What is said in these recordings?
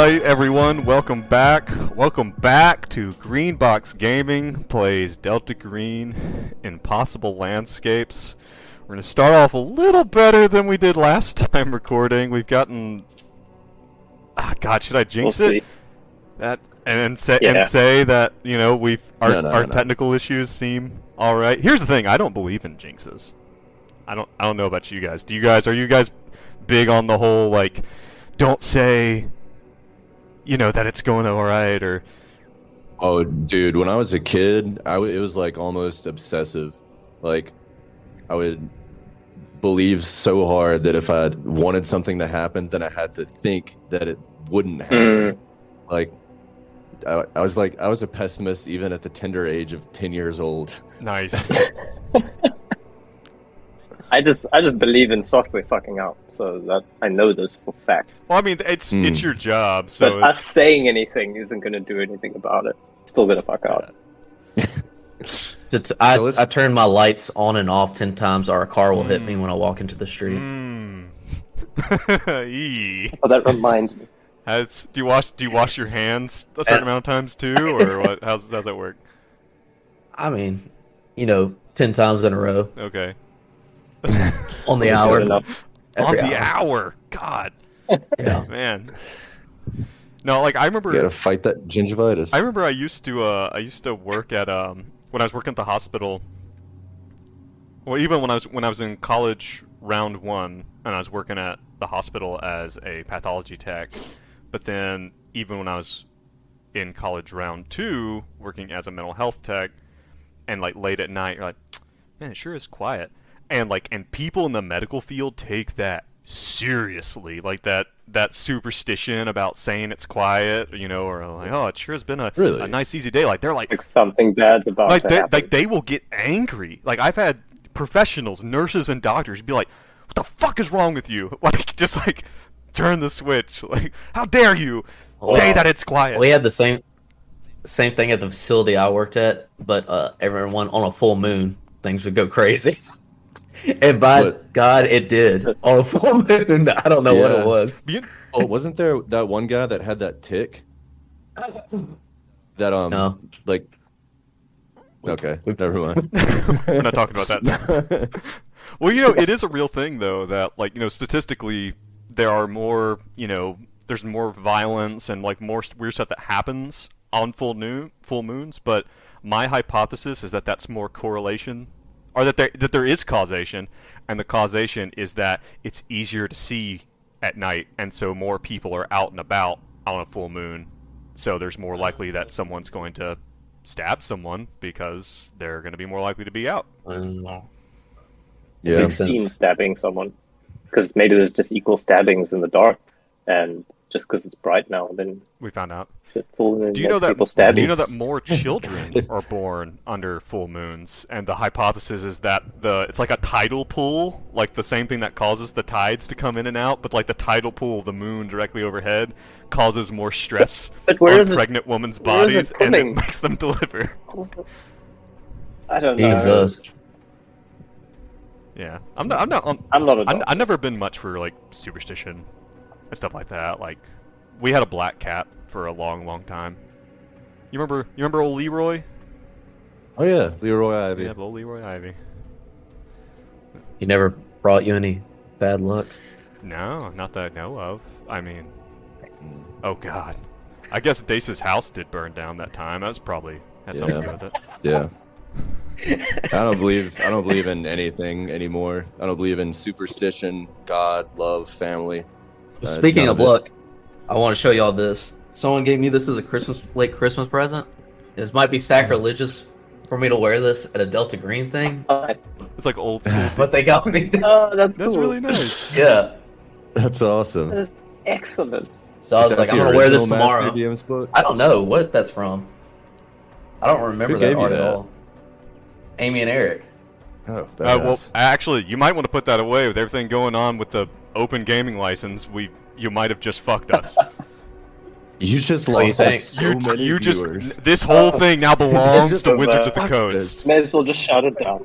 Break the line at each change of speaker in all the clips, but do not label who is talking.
Alright everyone, welcome back. Welcome back to Greenbox Gaming plays Delta Green Impossible Landscapes. We're going to start off a little better than we did last time recording. We've gotten... God, should I jinx it? That and say that, you know, our technical issues seem alright. Here's the thing, I don't believe in jinxes. I don't know about you guys. Are you guys big on the whole, like, don't say, you know, that it's going alright, or...
Oh, dude, when I was a kid, it was, like, almost obsessive. Like, I would believe so hard that if I wanted something to happen, then I had to think that it wouldn't happen. Like, I was a pessimist even at the tender age of 10 years old.
Nice.
I just believe in software fucking up, so that I know this for fact.
Well, I mean, it's your job, so...
But us saying anything isn't going to do anything about it. It's still going to fuck out.
I turn my lights on and off 10 times, or a car will hit me when I walk into the street.
Oh, that reminds me.
Do you wash your hands a certain amount of times too, or what? How's that work?
I mean, you know, 10 times in a row.
Okay.
On the hour.
On the hour. God.
Yeah.
Man. No, like I remember.
You gotta fight that gingivitis.
I remember I used to work at when I was working at the hospital. Well, even when I was in college round 1, and I was working at the hospital as a pathology tech. But then even when I was in college round 2, working as a mental health tech, and like late at night, you're like, man, it sure is quiet. And people in the medical field take that seriously, like that superstition about saying it's quiet, you know, or like, oh, it sure has been a nice easy day. Like they're like
something bad's about to happen.
They will get angry. Like I've had professionals, nurses and doctors be like, what the fuck is wrong with you? Like just like turn the switch. Like how dare you say that it's quiet?
We had the same thing at the facility I worked at, but everyone on a full moon, things would go crazy. And by God, it did. On a full moon, I don't know what it was.
Oh, wasn't there that one guy that had that tick? That
no.
Like. Okay, never mind.
We're not talking about that. Well, you know, it is a real thing though that, like, you know, statistically, there are more, you know, there's more violence and like more weird stuff that happens on full moons. But my hypothesis is that that's more correlation. Or that there is causation, and the causation is that it's easier to see at night, and so more people are out and about on a full moon, so there's more likely that someone's going to stab someone because they're going to be more likely to be out.
Yeah,
We've seen stabbing someone, because maybe there's just equal stabbings in the dark, and just because it's bright now, then
we found out.
Do you know that
more children are born under full moons? And the hypothesis is that it's like a tidal pool, like the same thing that causes the tides to come in and out, but like the tidal pool of the moon directly overhead causes more stress on pregnant women's bodies, and it makes them deliver.
I don't know.
Jesus.
Yeah, I'm not. I've never been much for like superstition and stuff like that. Like, we had a black cat for a long time. You remember old Leroy?
Oh yeah, Leroy Ivy.
Yeah, old Leroy Ivy.
He never brought you any bad luck?
No, not that I know of. I mean, oh god. I guess Dace's house did burn down that time. That was probably had something to do with it.
Yeah. I don't believe in anything anymore. I don't believe in superstition, God, love, family.
Speaking of luck, I want to show y'all this. Someone gave me this as a late Christmas present. This might be sacrilegious for me to wear this at a Delta Green thing.
It's like old school.
But they got me.
Oh, that's cool.
really nice.
Yeah.
That's awesome.
That's excellent.
So I was like, I'm going to wear this tomorrow.
Book?
I don't know what that's from. I don't remember that art at all. Amy and Eric.
Oh,
well, actually, you might want to put that away with everything going on with the open gaming license. You might have just fucked us.
You just lost so many viewers.
This whole thing now belongs to Wizards of the Coast.
May as well just shout it down.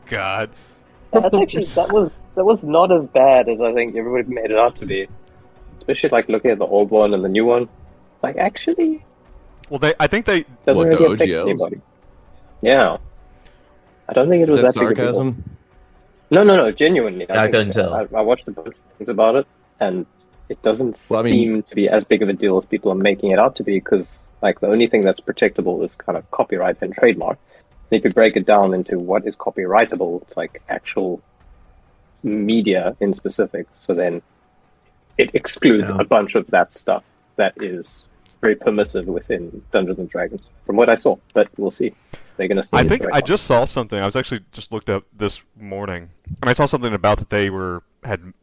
God.
That's actually that was not as bad as I think everybody made it out to be. especially like looking at the old one and the new one. Like, actually,
Well, I think they.
doesn't
What, the
really affect
OGLs?
anybody. Yeah, I don't think it
Is
was
that
that big of a deal.
sarcasm?
No, genuinely.
I
think
couldn't tell.
I watched a bunch of things about it, and it doesn't
Well, I mean-
seem to be as big of a deal as people are making it out to be, because like the only thing that's protectable is kind of copyright and trademark. And if you break it down into what is copyrightable, it's like actual media in specific. So then it excludes
Yeah.
a bunch of that stuff that is very permissive within Dungeons and Dragons, from what I saw. But we'll see. They're going to.
I think I just saw something. I was actually just looked up this morning, and I saw something about that they were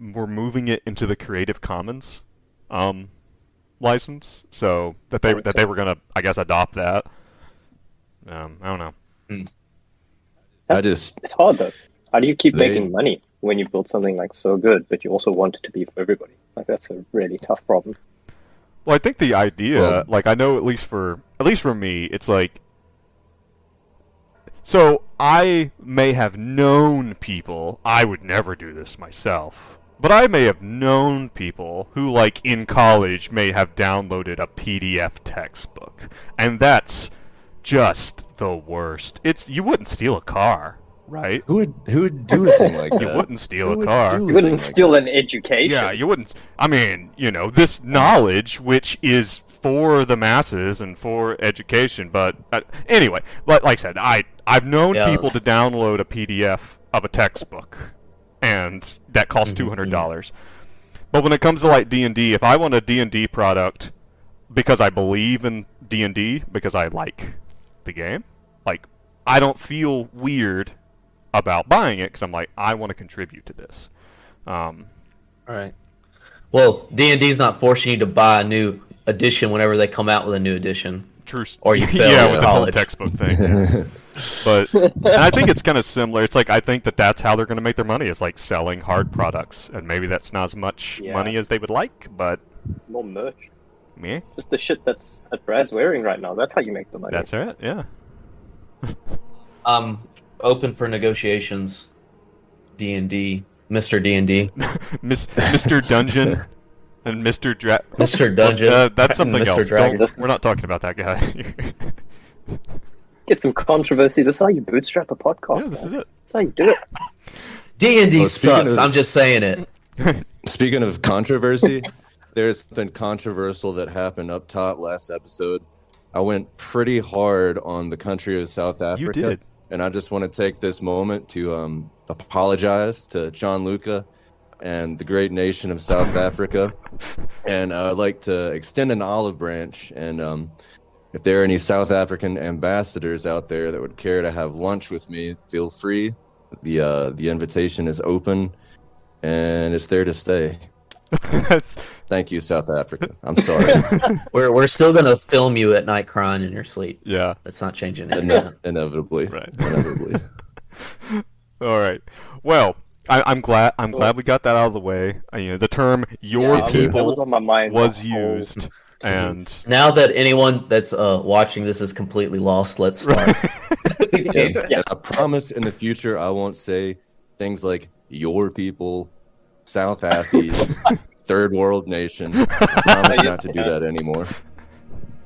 moving it into the Creative Commons license, so that they were gonna, I guess, adopt that. I don't know.
It's hard though. How do you keep making money when you build something like so good, but you also want it to be for everybody? Like, that's a really tough problem.
Well, I think the idea,
Well-
like, I know at least for me, it's like. So I may have known people. I would never do this myself. But I may have known people who, like, in college may have downloaded a PDF textbook. And that's just the worst. You wouldn't steal a car, right?
Who would do a thing like that?
You wouldn't steal
Who
a
would
car.
do a
You
thing
wouldn't
like
steal
that?
an education.
Yeah, you wouldn't. I mean, this knowledge, which is for the masses and for education. But anyway, like I said, I've known people to download a PDF of a textbook, and that costs $200. But when it comes to like D&D, if I want a D&D product because I believe in D&D, because I like the game, like, I don't feel weird about buying it because I'm like, I want to contribute to this.
All right. Well, D&D's not forcing you to buy a new edition whenever they come out with a new edition.
True.
Or you fail
yeah,
in
with the whole
college.
textbook thing. But and I think it's kind of similar. It's like I think that's how they're going to make their money, is like selling hard products, and maybe that's not as much money as they would like, but
More merch.
me.
Just the shit that Brad's wearing right now. That's how you make the money.
That's it. Yeah.
Open for negotiations. D&D, Mr. D&D,
Mr. Dungeon and Mr.
Mr. Dungeon.
That's something
and Mr.
else.
Dragon.
We're not talking about that guy.
Get some controversy. This is how you bootstrap a podcast.
Yeah, this is
man.
it.
That's how you do it.
D&D
Well, speaking
sucks.
of
I'm
this-
just saying it.
Speaking of controversy, there's something controversial that happened up top last episode. I went pretty hard on the country of South Africa.
did.
And I just want to take this moment to apologize to John Luca and the great nation of South Africa. And I'd like to extend an olive branch. And if there are any South African ambassadors out there that would care to have lunch with me, feel free. The invitation is open, and it's there to stay. Thank you, South Africa. I'm sorry.
We're still gonna film you at night crying in your sleep.
Yeah.
That's not changing anything.
Inevitably.
Right.
Inevitably.
All right. Well, I'm glad we got that out of the way. The term "your
Yeah,
people"
that was on my mind.
was
the whole-
used, and
Now that anyone that's watching this is completely lost, let's start.
And I promise in the future I won't say things like your people, South Affies, third world nation. I promise not to do that anymore.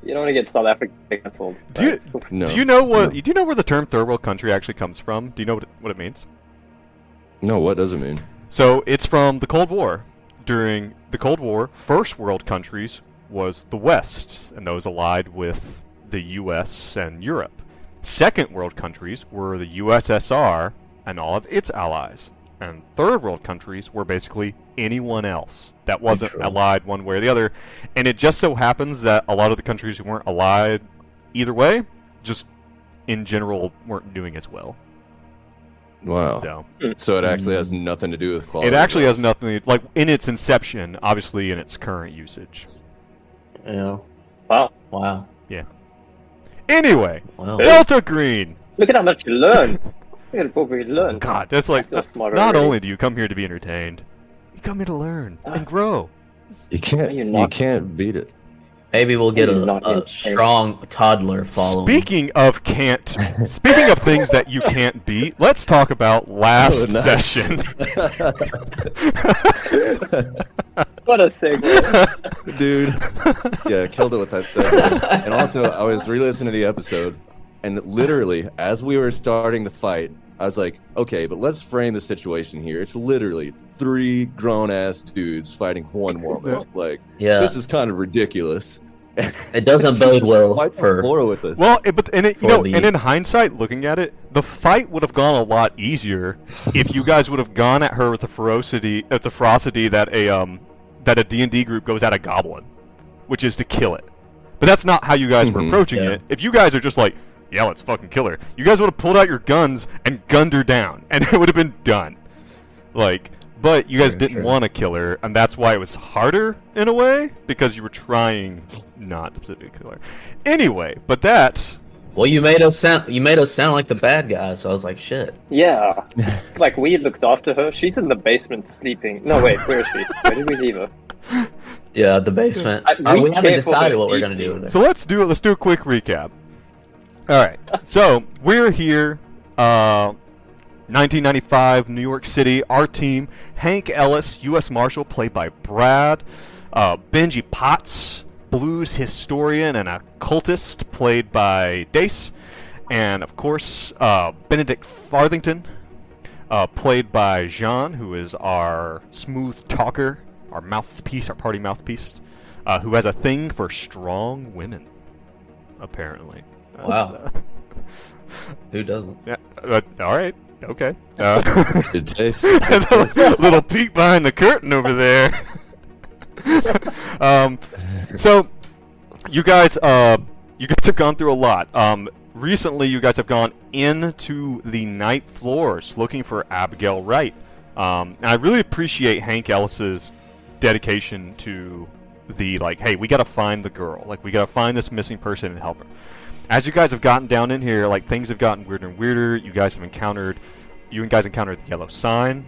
You don't want to get South Africa canceled.
do
No.
you know what?
No.
Do you know where the term "third world country" actually comes from? Do you know what it means?
No, what does it mean?
So it's from the Cold War. During the Cold War, first world countries was the West, and those allied with the U.S. and Europe. Second world countries were the USSR and all of its allies. And third world countries were basically anyone else that wasn't
True.
allied one way or the other. And it just so happens that a lot of the countries who weren't allied either way, just in general, weren't doing as well.
Wow.
So
So it actually has nothing to do with quality.
it actually
of
has nothing, like, in its inception, obviously in its current usage.
Yeah.
Wow.
Wow.
Anyway,
Wow.
Delta Green!
Look at how much you learn. Look at what we learn.
God, that's like,
I feel smarter
not
already.
only do you come here to be entertained, you come here to learn and grow.
You can't.
You're
You
not-
can't beat it.
Maybe we'll get
You're not
a
insane.
strong toddler following.
Speaking of things that you can't beat, let's talk about last
Oh, nice.
session.
What a segue.
Dude. Yeah, killed it with that segment. And also, I was re-listening to the episode, and literally, as we were starting the fight, I was like, okay, but let's frame the situation here. It's literally 3 grown-ass dudes fighting one woman. Like, this is kind of ridiculous.
It doesn't bode well for
Laura with us.
Well, and in hindsight, looking at it, the fight would have gone a lot easier if you guys would have gone at her with the ferocity that a D&D group goes at a goblin, which is to kill it. But that's not how you guys were approaching it. If you guys are just like, yeah, let's fucking kill her, you guys would have pulled out your guns and gunned her down, and it would have been done. Like, but you guys didn't want to kill her, and that's why it was harder in a way, because you were trying not to specifically kill her. Anyway, but that.
Well, you made us sound like the bad guy, so I was like, shit.
Yeah. Like, we looked after her. She's in the basement sleeping. No, wait, where is she? Where did we leave her?
Yeah, the basement. We haven't decided what we're going to do with her.
So let's do a quick recap. Alright, so we're here, 1995, New York City. Our team, Hank Ellis, U.S. Marshal, played by Brad. Benji Potts, blues historian and occultist, played by Dace. And, of course, Benedict Farthington, played by Jean, who is our smooth talker, our mouthpiece, our party mouthpiece, who has a thing for strong women, apparently.
Wow. Who doesn't?
Yeah. All right. Okay.
Good taste.
Little peek behind the curtain over there. So, you guys have gone through a lot. Recently, you guys have gone into the night floors looking for Abigail Wright. And I really appreciate Hank Ellis's dedication to the, like, hey, we gotta find the girl. Like, we gotta find this missing person and help her. As you guys have gotten down in here, like, things have gotten weirder and weirder. You guys encountered the yellow sign,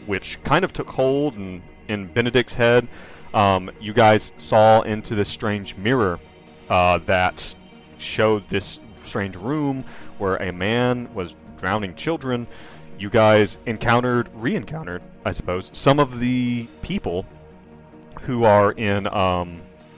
which kind of took hold in Benedict's head. You guys saw into this strange mirror that showed this strange room where a man was drowning children. You guys re-encountered, I suppose, some of the people who are in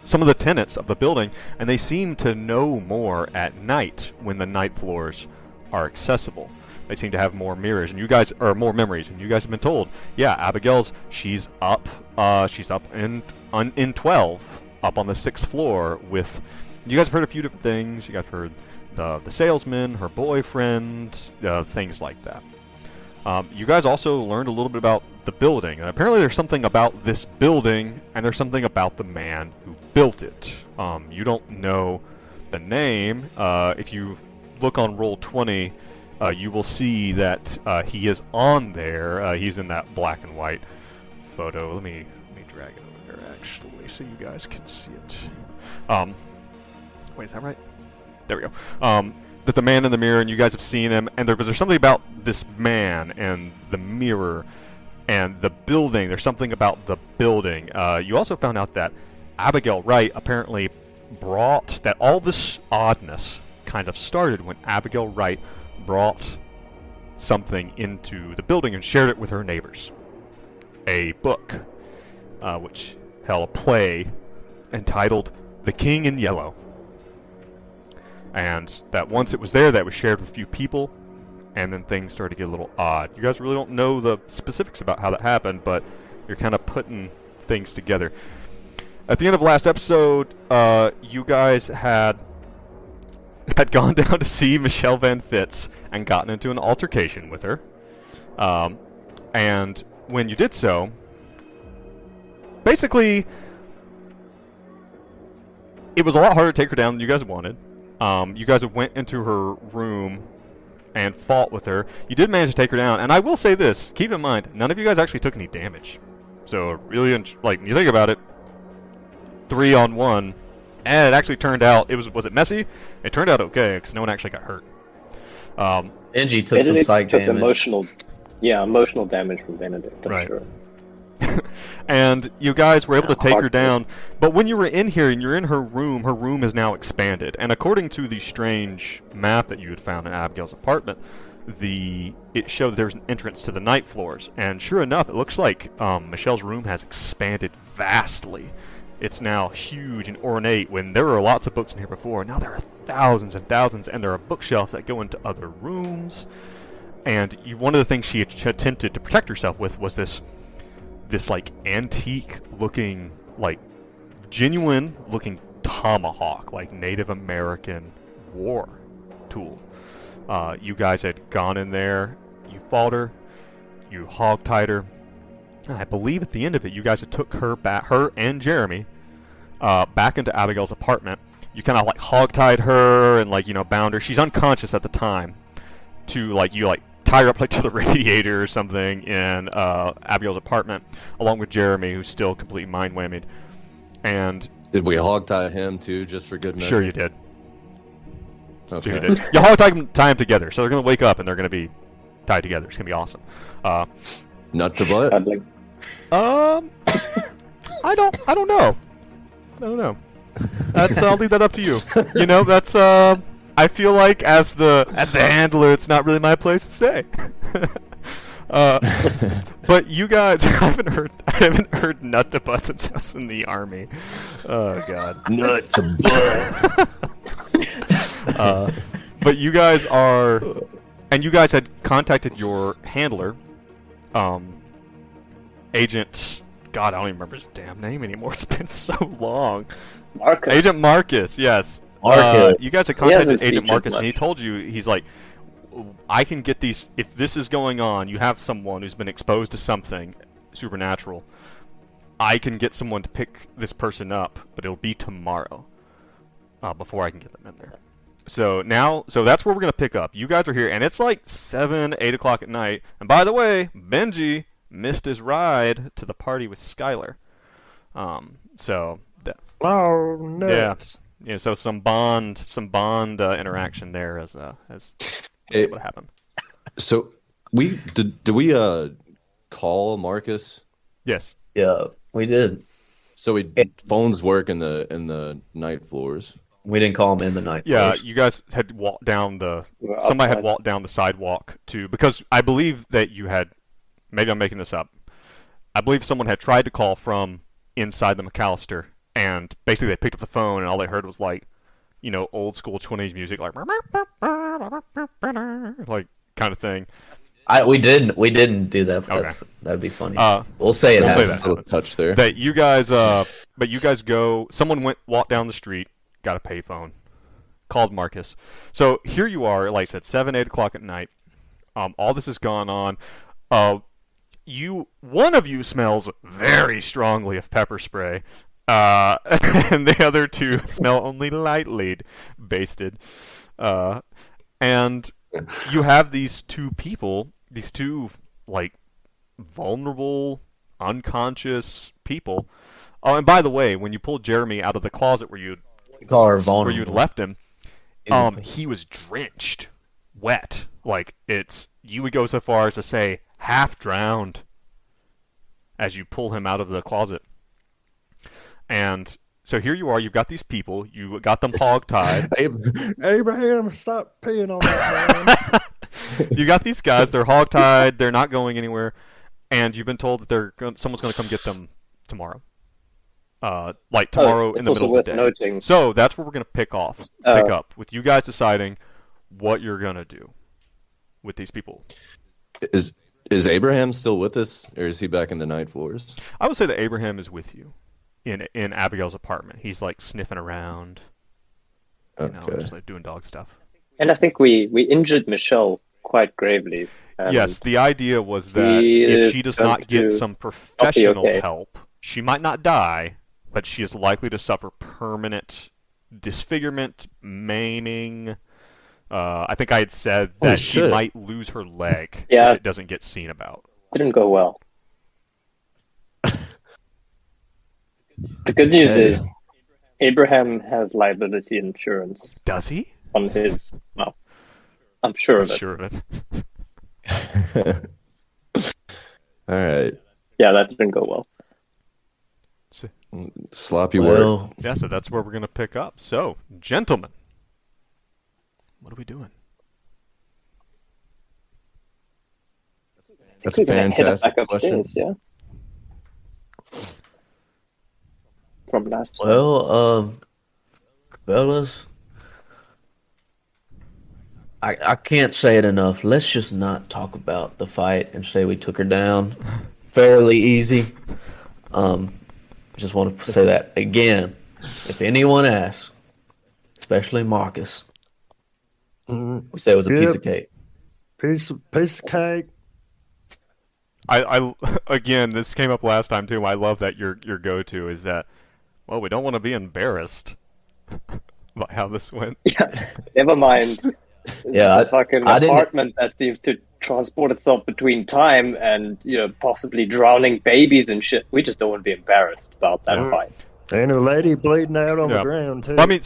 some of the tenants of the building, and they seem to know more at night when the night floors are accessible. They seem to have more mirrors, and you guys are more memories, and you guys have been told, yeah, Abigail's she's up in 12, up on the 6th floor with. You guys have heard a few different things. You guys heard the salesman, her boyfriend, things like that. You guys also learned a little bit about the building, and apparently there's something about this building, and there's something about the man who built it. You don't know the name. If you look on Roll20, you will see that he is on there. He's in that black and white photo. Let me drag it over there, actually, so you guys can see it. Wait, is that right? There we go. That the man in the mirror, and you guys have seen him, and there's something about this man and the mirror and the building. There's something about the building. You also found out that Abigail Wright apparently brought that all this oddness kind of started when Abigail Wright brought something into the building and shared it with her neighbors. A book, which held a play entitled The King in Yellow. And that once it was there, that was shared with a few people, and then things started to get a little odd. You guys really don't know the specifics about how that happened, but you're kind of putting things together. At the end of last episode, you guys had gone down to see Michelle Van Fitz and gotten into an altercation with her. And when you did so, basically, it was a lot harder to take her down than you guys wanted. You guys went into her room and fought with her. You did manage to take her down, and I will say this, keep in mind, none of you guys actually took any damage. So really, like, when you think about it, 3-on-1, and it actually turned out, was it messy? It turned out okay, because no one actually got hurt.
Benji took some psych damage.
Emotional damage from Benedict, I'm sure.
And you guys were able to take her down, but when you were in here and you're in her room is now expanded. And according to the strange map that you had found in Abigail's apartment, it showed there's an entrance to the night floors, and sure enough, it looks like Michelle's room has expanded vastly. It's now huge and ornate. When there were lots of books in here before, now there are thousands and thousands, and there are bookshelves that go into other rooms. And one of the things she had attempted to protect herself with was this like antique-looking, like genuine-looking tomahawk, like Native American war tool. You guys had gone in there, you fought her, you hogtied her, and I believe at the end of it, you guys had took her and Jeremy back into Abigail's apartment. You kind of like hogtied her and bound her. She's unconscious at the time. You tie her up to the radiator or something in Abigail's apartment, along with Jeremy, who's still completely mind-whammied. And
did we hogtie him too, just for good measure?
Sure you did.
Okay.
Sure you did. You hog tie them together, so they're gonna wake up and they're gonna be tied together. It's gonna be awesome.
Nut to butt.
I don't know. I'll leave that up to you. That's I feel like as the handler, it's not really my place to say. But you guys, I haven't heard nut to butt since I was in the army. Oh god.
Nut to butt.
But you guys you guys had contacted your handler, Agent. God, I don't even remember his damn name anymore. It's been so long.
Marcus.
Agent Marcus, yes. You guys had contacted Agent Marcus, and he told you, he's like, I can get these, if this is going on, you have someone who's been exposed to something supernatural, I can get someone to pick this person up, but it'll be tomorrow, before I can get them in there. So that's where we're going to pick up. You guys are here, and it's like 7, 8 o'clock at night, and by the way, Benji missed his ride to the party with Skylar.
Oh, nuts.
Yeah, so some bond interaction there as what happened.
So did we call Marcus?
Yes.
Yeah, we did.
So
phones work in the night floors.
We didn't call him in the night
Yeah,
floors.
you guys had walked down somebody had walked down the sidewalk because I believe that you had, maybe I'm making this up, I believe someone had tried to call from inside the McAllister, and basically they picked up the phone and all they heard was old school 20s music, like kind of thing.
We didn't do that. But
Okay.
That'd be funny. We'll say it
we'll say
has.
that.
A little touch there.
That you guys, but you guys someone walked down the street, got a payphone, called Marcus. So here you are, like I said, 7, 8 o'clock at night. All this has gone on. One of you smells very strongly of pepper spray, and the other two smell only lightly basted. And you have these two people, vulnerable, unconscious people. Oh, and by the way, when you pulled Jeremy out of the closet where you'd left him, he was drenched, wet. You would go so far as to say half drowned as you pull him out of the closet. And so here you are, you've got these people, you got them hog-tied.
Abraham, stop peeing on that man.
You got these guys, they're hog-tied, they're not going anywhere, and you've been told that someone's going to come get them tomorrow. Tomorrow in the middle of the day.
Noting.
So that's where we're going to pick up, with you guys deciding what you're going to do with these people.
Is Abraham still with us, or is he back in the night floors?
I would say that Abraham is with you in Abigail's apartment. He's sniffing around, just doing dog stuff.
And I think we injured Michelle quite gravely.
Yes, the idea was that if she does not get some professional help, she might not die, but she is likely to suffer permanent disfigurement, maiming. I think I had said that she might lose her leg if it doesn't get seen about.
Didn't go well. The good news is Abraham has liability insurance.
Does he?
On his... Well, I'm sure of it.
Sure of
it. All right.
Yeah, that didn't go well.
Sloppy work.
Yeah, so that's where we're going to pick up. So, gentlemen, what are we doing?
That's a
We're gonna head up
fantastic
back
question.
upstairs, yeah. From last time.
Well, fellas, I can't say it enough. Let's just not talk about the fight and say we took her down fairly easy. Just want to say that again. If anyone asks, especially Marcus, we say it was a piece of cake.
Piece of cake.
I again, this came up last time too. I love that your go-to is that, well, we don't want to be embarrassed about how this went.
Yeah, never mind.
Yeah,
the fucking
I didn't-
apartment that seems to transport itself between time and possibly drowning babies and shit. We just don't want to be embarrassed about that
Yeah.
fight.
And a lady bleeding out on
Yeah.
the ground, too.
I mean,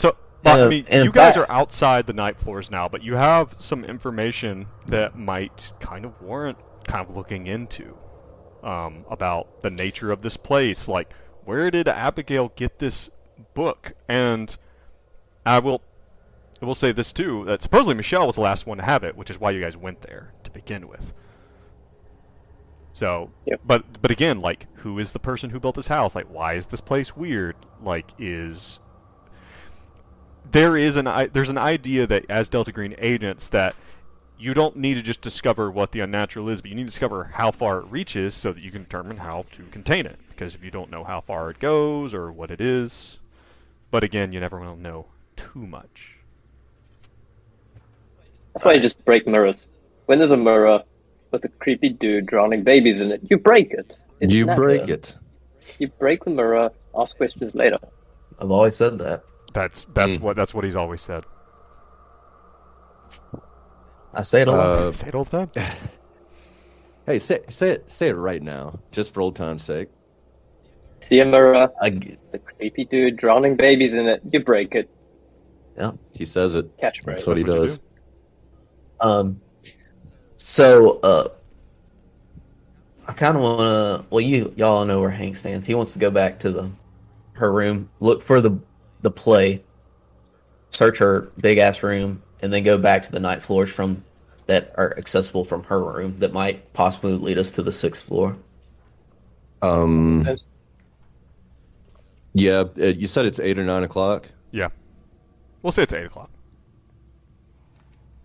in
you guys
fact-
are outside the night floors now, but you have some information that might kind of warrant kind of looking into about the nature of this place. Like, where did Abigail get this book? And I will say this too, that supposedly Michelle was the last one to have it, which is why you guys went there to begin with. So,
Yep.
but again, like, who is the person who built this house? Like, why is this place weird? Like, there's an idea that as Delta Green agents that you don't need to just discover what the unnatural is, but you need to discover how far it reaches so that you can determine how to contain it. Because if you don't know how far it goes or what it is, but again, you never want to know too much.
That's why you just break mirrors. When there's a mirror with a creepy dude drowning babies in it, you break it. It's
You
natural.
break it.
You break the mirror, ask questions later.
I've always said that.
That's what he's always said.
I say it a lot.
I say it all the time.
Hey, say it right now, just for old time's sake.
See a mirror,
I,
the creepy dude drowning babies in it, you break it.
yeah.
He says it.
Catchphrase.
That's what he
That's what you
does.
do.
So, I kind of want to. Well, y'all know where Hank stands. He wants to go back to her room, look for the play, search her big ass room, and then go back to the night floors that are accessible from her room that might possibly lead us to the 6th floor.
Yeah, you said it's 8 or 9 o'clock.
Yeah. We'll say it's 8 o'clock.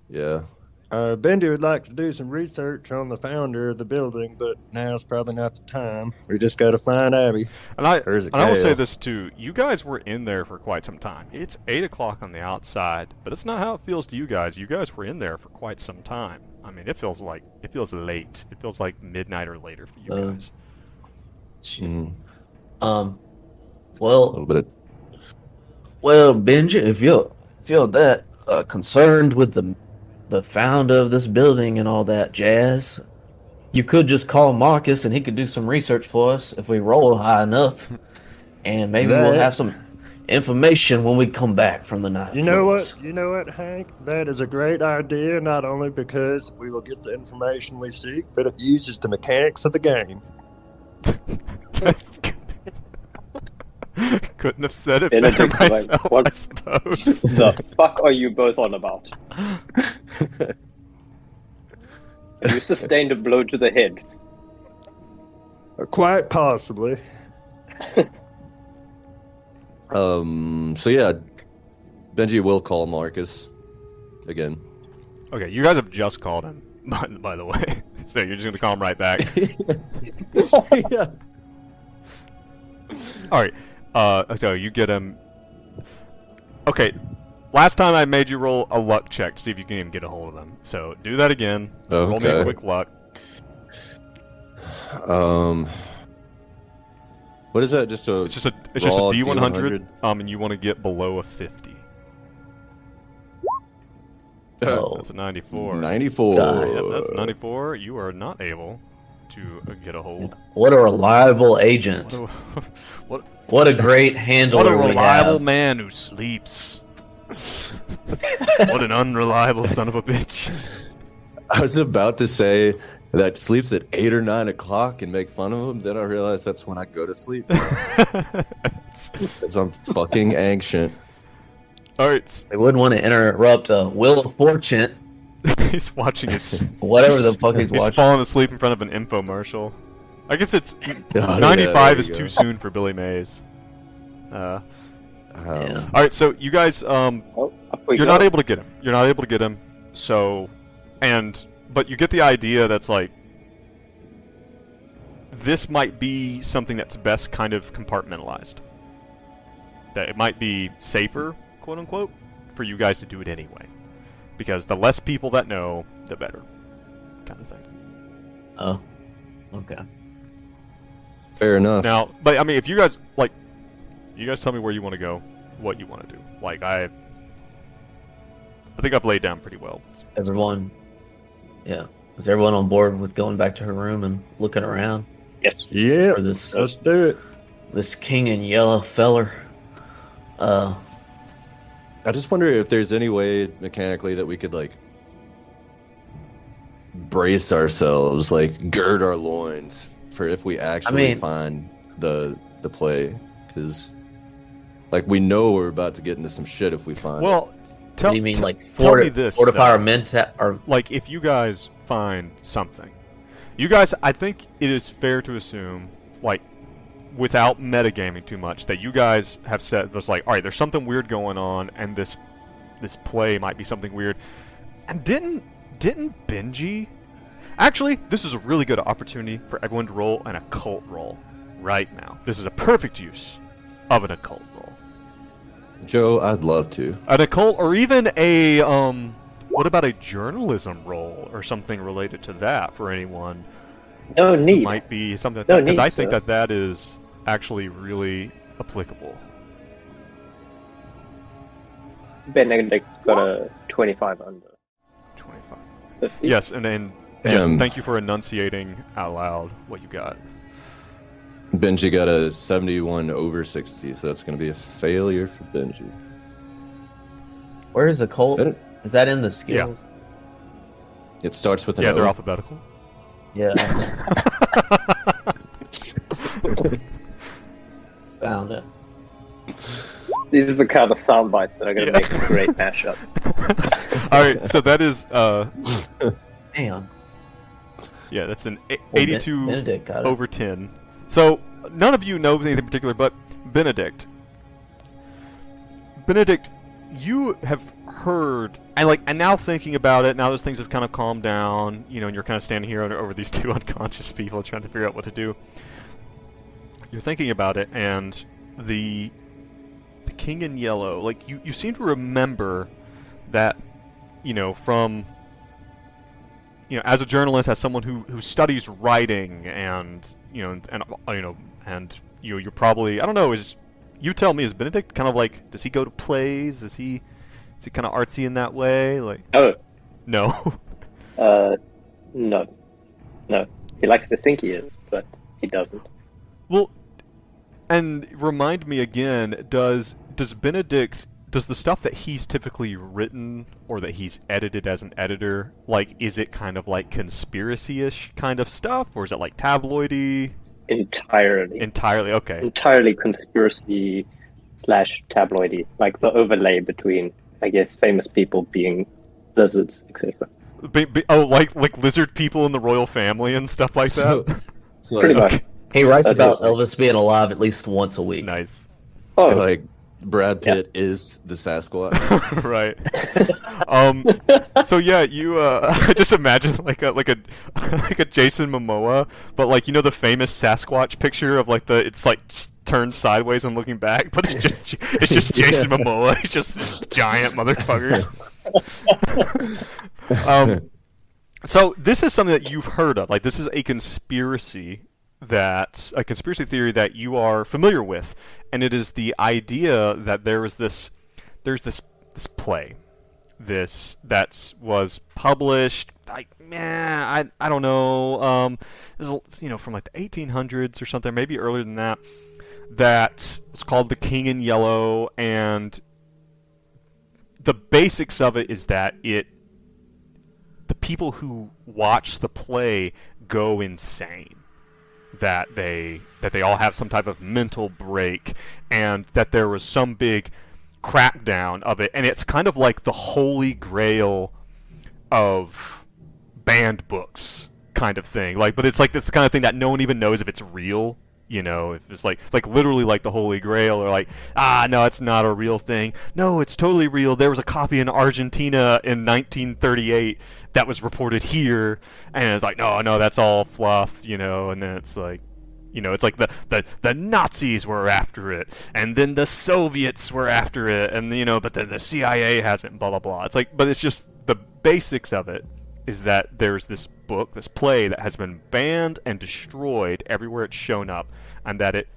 Yeah.
Bendy would like to do some research on the founder of the building, but now's probably not the time. We just got to find Abby.
And I
Or is it
will say
Gail?
this too. You guys were in there for quite some time. It's 8 o'clock on the outside, but it's not how it feels to you guys. You guys were in there for quite some time. I mean, it feels late. It feels like midnight or later for you guys.
Mm, a
Well,
little bit.
Benji, if you're that concerned with the founder of this building and all that jazz, you could just call Marcus and he could do some research for us if we roll high enough, and maybe we'll
That-
have some information when we come back from the night.
You know
floors.
what? You know what, Hank? That is a great idea, not only because we will get the information we seek, but it uses the mechanics of the game.
That's good. Couldn't have said it
Benedict's
better
like,
myself,
what?
I suppose.
The fuck are you both on about? You sustained a blow to the head.
Quite possibly.
So yeah, Benji will call Marcus again.
Okay, you guys have just called him, by the way. So you're just going to call him right back.
Yeah.
All right. So you get him. Okay. Last time I made you roll a luck check to see if you can even get a hold of him. So do that again. Roll me a
Okay.
quick luck.
What is that? Just a
It's just a
raw
D100. And you want to get below a 50.
Oh,
That's a 94.
94.
God.
Yep, that's 94. You are not able to get a hold.
what a reliable agent!
What
What a great handler
What a
we
reliable
have.
man who sleeps. What an unreliable son of a bitch.
I was about to say that sleeps at 8 or 9 o'clock and make fun of him. Then I realized that's when I go to sleep. Because I'm fucking ancient.
All right.
We wouldn't want to interrupt Wheel of Fortune
He's watching his.
Whatever the fuck he's
He's
watching.
falling asleep in front of an infomercial. I guess it's
Oh,
95
there
is
you
too
go.
soon for Billy Mays.
Yeah.
All right, so you guys,
Oh, up we
you're
go.
not able to get him. You're not able to get him. So, but you get the idea that's like this might be something that's best kind of compartmentalized. That it might be safer, quote unquote, for you guys to do it anyway, because the less people that know, the better, kind of thing.
Oh. Okay.
Fair enough.
Now, but I mean, if you guys like, you guys tell me where you want to go, what you want to do. Like I think I've laid down pretty well.
Everyone. Yeah. Is everyone on board with going back to her room and looking around
Yes.
Yeah,
for this
let's do it.
this king in yellow feller?
I just wonder if there's any way mechanically that we could like brace ourselves, like gird our loins for if we actually find the play, because like we know we're about to get into some shit if we find it.
Well,
What do you mean, like
tell me this,
fortify
though.
our mental? Or
Like if you guys find something, you guys, I think it is fair to assume, like, without metagaming too much, that you guys have said was like, all right, there's something weird going on, and this play might be something weird. And didn't Benji? Actually, this is a really good opportunity for everyone to roll an occult roll right now. This is a perfect use of an occult roll.
Joe, I'd love to.
An occult, or even a what about a journalism roll or something related to that for anyone?
No need.
Might be something
No
because
need,
I think
sir.
that is actually really applicable.
Benedict got a 25 under.
25.
50.
Yes, and yes,
Um,
thank you for enunciating out loud what you got.
Benji got a 71 over 60, so that's going to be a failure for Benji.
where is the cult?
That-
Is that in the skills?
It starts with an
Yeah,
O.
they're alphabetical.
Yeah. Found it.
These are the kind of sound bites that are going to
Yeah.
make a great mashup.
All right, so that is
Damn.
yeah, that's an
Well,
82
Benedict got it.
over 10. So none of you know anything particular, but Benedict, you have heard, and now thinking about it, now those things have kind of calmed down, you know, and you're kind of standing here over these two unconscious people trying to figure out what to do. You're thinking about it, and the King in Yellow, like you seem to remember that, you know, from, you know, as a journalist, as someone who studies writing, and you're probably, I don't know, you tell me, is Benedict kind of like, does he go to plays? Is he kind of artsy in that way? Like,
Oh,
no.
no. No. He likes to think he is, but he doesn't.
Well, and remind me again, does Benedict, does the stuff that he's typically written or that he's edited as an editor, like, is it kind of like conspiracy-ish kind of stuff, or is it like tabloidy?
Entirely.
Okay.
Entirely conspiracy / tabloidy. Like the overlay between, I guess, famous people being lizards, etc.
Like lizard people in the royal family and stuff like that?
So
Pretty
like,
much.
He writes
That's
about
it.
Elvis being alive at least once a week.
Nice.
Oh,
like Brad Pitt is the Sasquatch.
Right. So yeah, you I just imagine like a Jason Momoa, but like, you know, the famous Sasquatch picture of like it's like turned sideways and looking back, but it's just Jason Momoa. He's just this giant motherfucker. So this is something that you've heard of. Like, this is a conspiracy theory that you are familiar with, and it is the idea that there's this play, that was published, like, I don't know, this is, you know, from like the 1800s or something, maybe earlier than that. That it's called The King in Yellow, and the basics of it is that the people who watch the play go insane. That they all have some type of mental break, and that there was some big crackdown of it, and it's kind of like the holy grail of banned books kind of thing. Like, but it's like this kind of thing that no one even knows if it's real. You know, if it's like literally like the Holy Grail, or like, no, it's not a real thing. No, it's totally real. There was a copy in Argentina in 1938 that was reported here, and it's like, no, that's all fluff, you know. And then it's like, you know, it's like the Nazis were after it, and then the Soviets were after it, and you know, but then the CIA hasn't, blah blah blah. It's like, but it's just the basics of it is that there's this book, this play that has been banned and destroyed everywhere it's shown up, and that it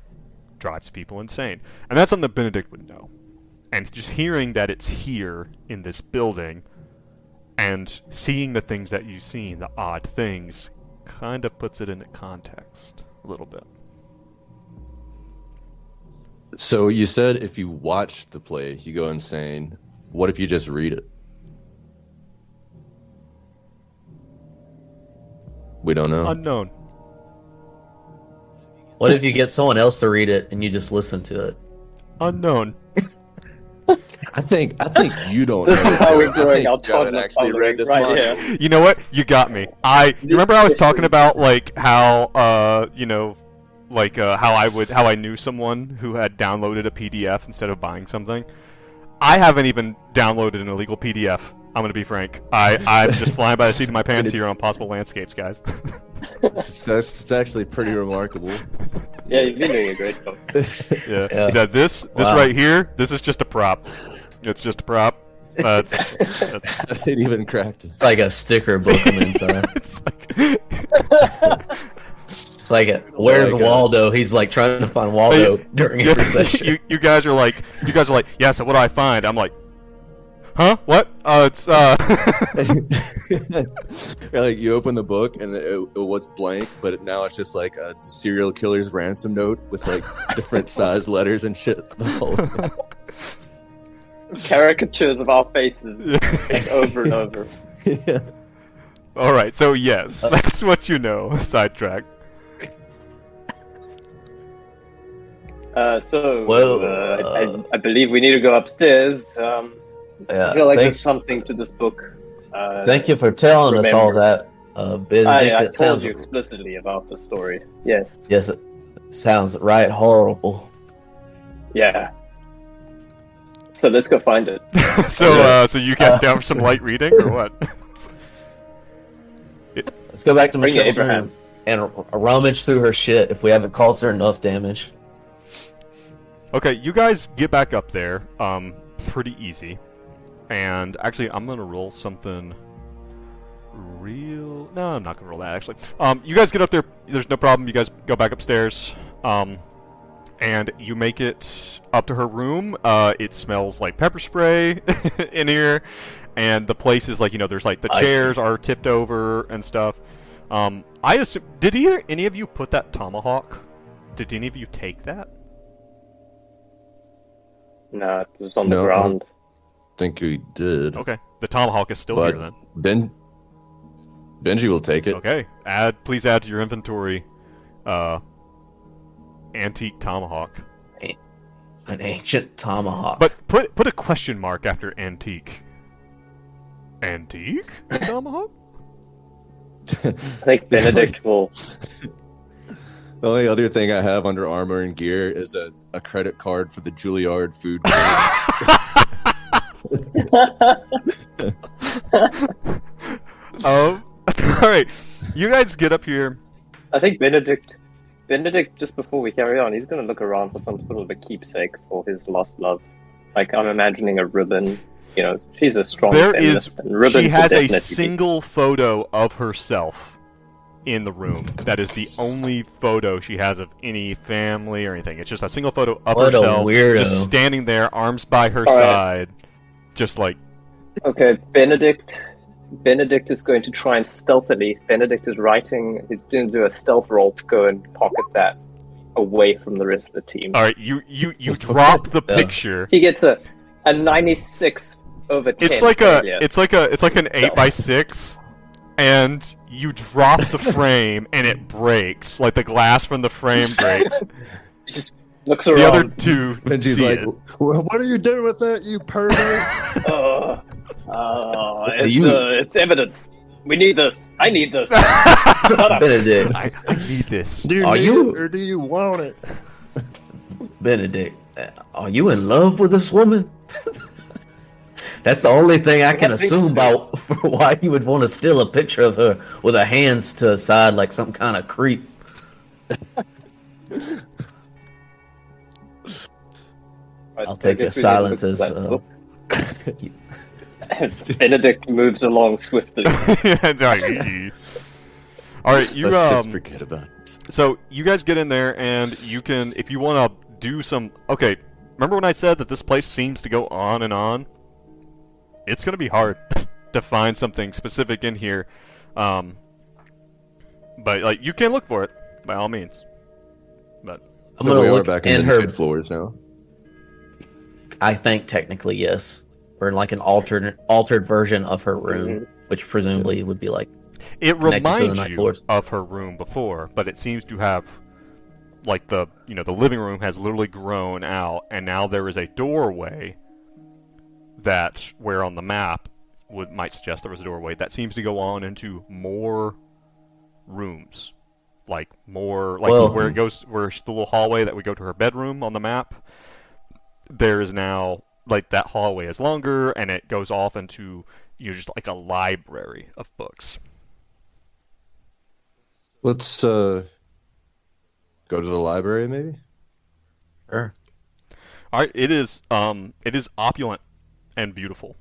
drives people insane. And that's something that Benedict would know. And just hearing that it's here in this building, and seeing the things that you've seen, the odd things, kind of puts it into context a little bit.
So you said if you watch the play, you go insane. What if you just read it? We don't know.
Unknown.
What if you get someone else to read it and you just listen to it?
Unknown.
I think you don't.
This
know
is how
it.
we're growing
I
our
think you haven't
toddler
actually read this
right
much.
here.
You know what? You got me. You remember I was talking about like how you know, like how I knew someone who had downloaded a PDF instead of buying something. I haven't even downloaded an illegal PDF. I'm gonna be frank. I'm just flying by the seat of my pants here on Possible Landscapes, guys.
It's actually pretty remarkable.
Yeah, you've been doing a great job.
Yeah.
Yeah.
He said, this
Wow.
right here, this is just a prop. It's just a prop. That's
I didn't even cracked it.
It's like a sticker book on the inside. It's like, where's Waldo? He's like trying to find Waldo during every session.
you guys are like, yeah. So what do I find? I'm like, huh? What? It's
Yeah, like you open the book and it was blank, but now it's just like a serial killer's ransom note with like different size letters and shit. The whole thing.
Caricatures of our faces, like over and over.
Yeah.
All right. So yes, that's what you know. Sidetrack.
I believe we need to go upstairs. I
Yeah,
feel like
thanks.
there's something to this book.
Thank you for telling us all
remember.
that. Benedict,
I
it
told
sounds
you explicitly about the story. Yes.
yes, it sounds right horrible.
Yeah. So let's go find it.
So you guys down for some light reading or what?
Let's go back to
Bring it,
Michelle's
Abraham.
room and rummage through her shit if we haven't caused her enough damage.
Okay, you guys get back up there, pretty easy. And actually, I'm gonna roll something real. No, I'm not gonna roll that actually. You guys get up there. There's no problem. You guys go back upstairs. And you make it up to her room. It smells like pepper spray in here, and the place is like, you know, there's like the
I see.
chairs are tipped over and stuff. I assume, did any of you put that tomahawk? Did any of you take that?
No, it was on the
No.
ground.
Think we did.
Okay, the tomahawk is still
But
here then.
Benji will take it.
Okay, please add to your inventory, antique tomahawk.
An ancient tomahawk.
But put a question mark after antique. Antique tomahawk?
I think Benedict will.
The only other thing I have under armor and gear is a credit card for the Juilliard food.
All right, you guys get up here.
I think Benedict, just before we carry on, he's going to look around for some sort of a keepsake for his lost love. Like, I'm imagining a ribbon. You know, she's a strong
There
feminist,
is.
and ribbons
She has
would
a
definitely be-
single photo of herself in the room. That is the only photo she has of any family or anything. It's just a single photo of
What a
herself,
weirdo.
just standing there, arms by her
All right.
side, just like.
Okay, Benedict is going to try and stealthily. Benedict is writing. He's going to do a stealth roll to go and pocket that away from the rest of the team.
All right, you drop the
Yeah.
picture.
He gets a 96 over 10.
It's like
failure.
it's like an
Stealth.
8x6, and you drop the frame and it breaks, like the glass from the frame breaks.
He just looks
The
around.
other two
Benji's
see
like,
it.
Well, what are you doing with that, you pervert?
It's evidence. We need this. I need this. Shut up.
Benedict,
I need this.
Do you
Are
need
you-
it or do you want it?
Benedict, are you in love with this woman? That's the only thing I can assume about for why you would want to steal a picture of her with her hands to her side like some kind of creep. I'll take your silence as
Benedict moves along swiftly.
All right, you
Let's just forget about it.
So you guys get in there, and you can, if you want to do some. Okay, remember when I said that this place seems to go on and on? It's gonna be hard to find something specific in here, but like you can look for it by all means. But
I'm
So
gonna
we are
look
back
in
in the
her.
mid floors now.
I think technically yes, or like an altered version of her room, which presumably would be like
it
connected to the
reminds
night
you
floors.
of her room before, but it seems to have, like the living room has literally grown out, and now there is a doorway that, where on the map might suggest there was a doorway that seems to go on into more rooms, like more like
Well-
where it goes, where the little hallway that would go to her bedroom on the map. There is now, like, that hallway is longer, and it goes off into just like a library of books.
Let's go to the library, maybe.
Sure.
All right, it is opulent and beautiful.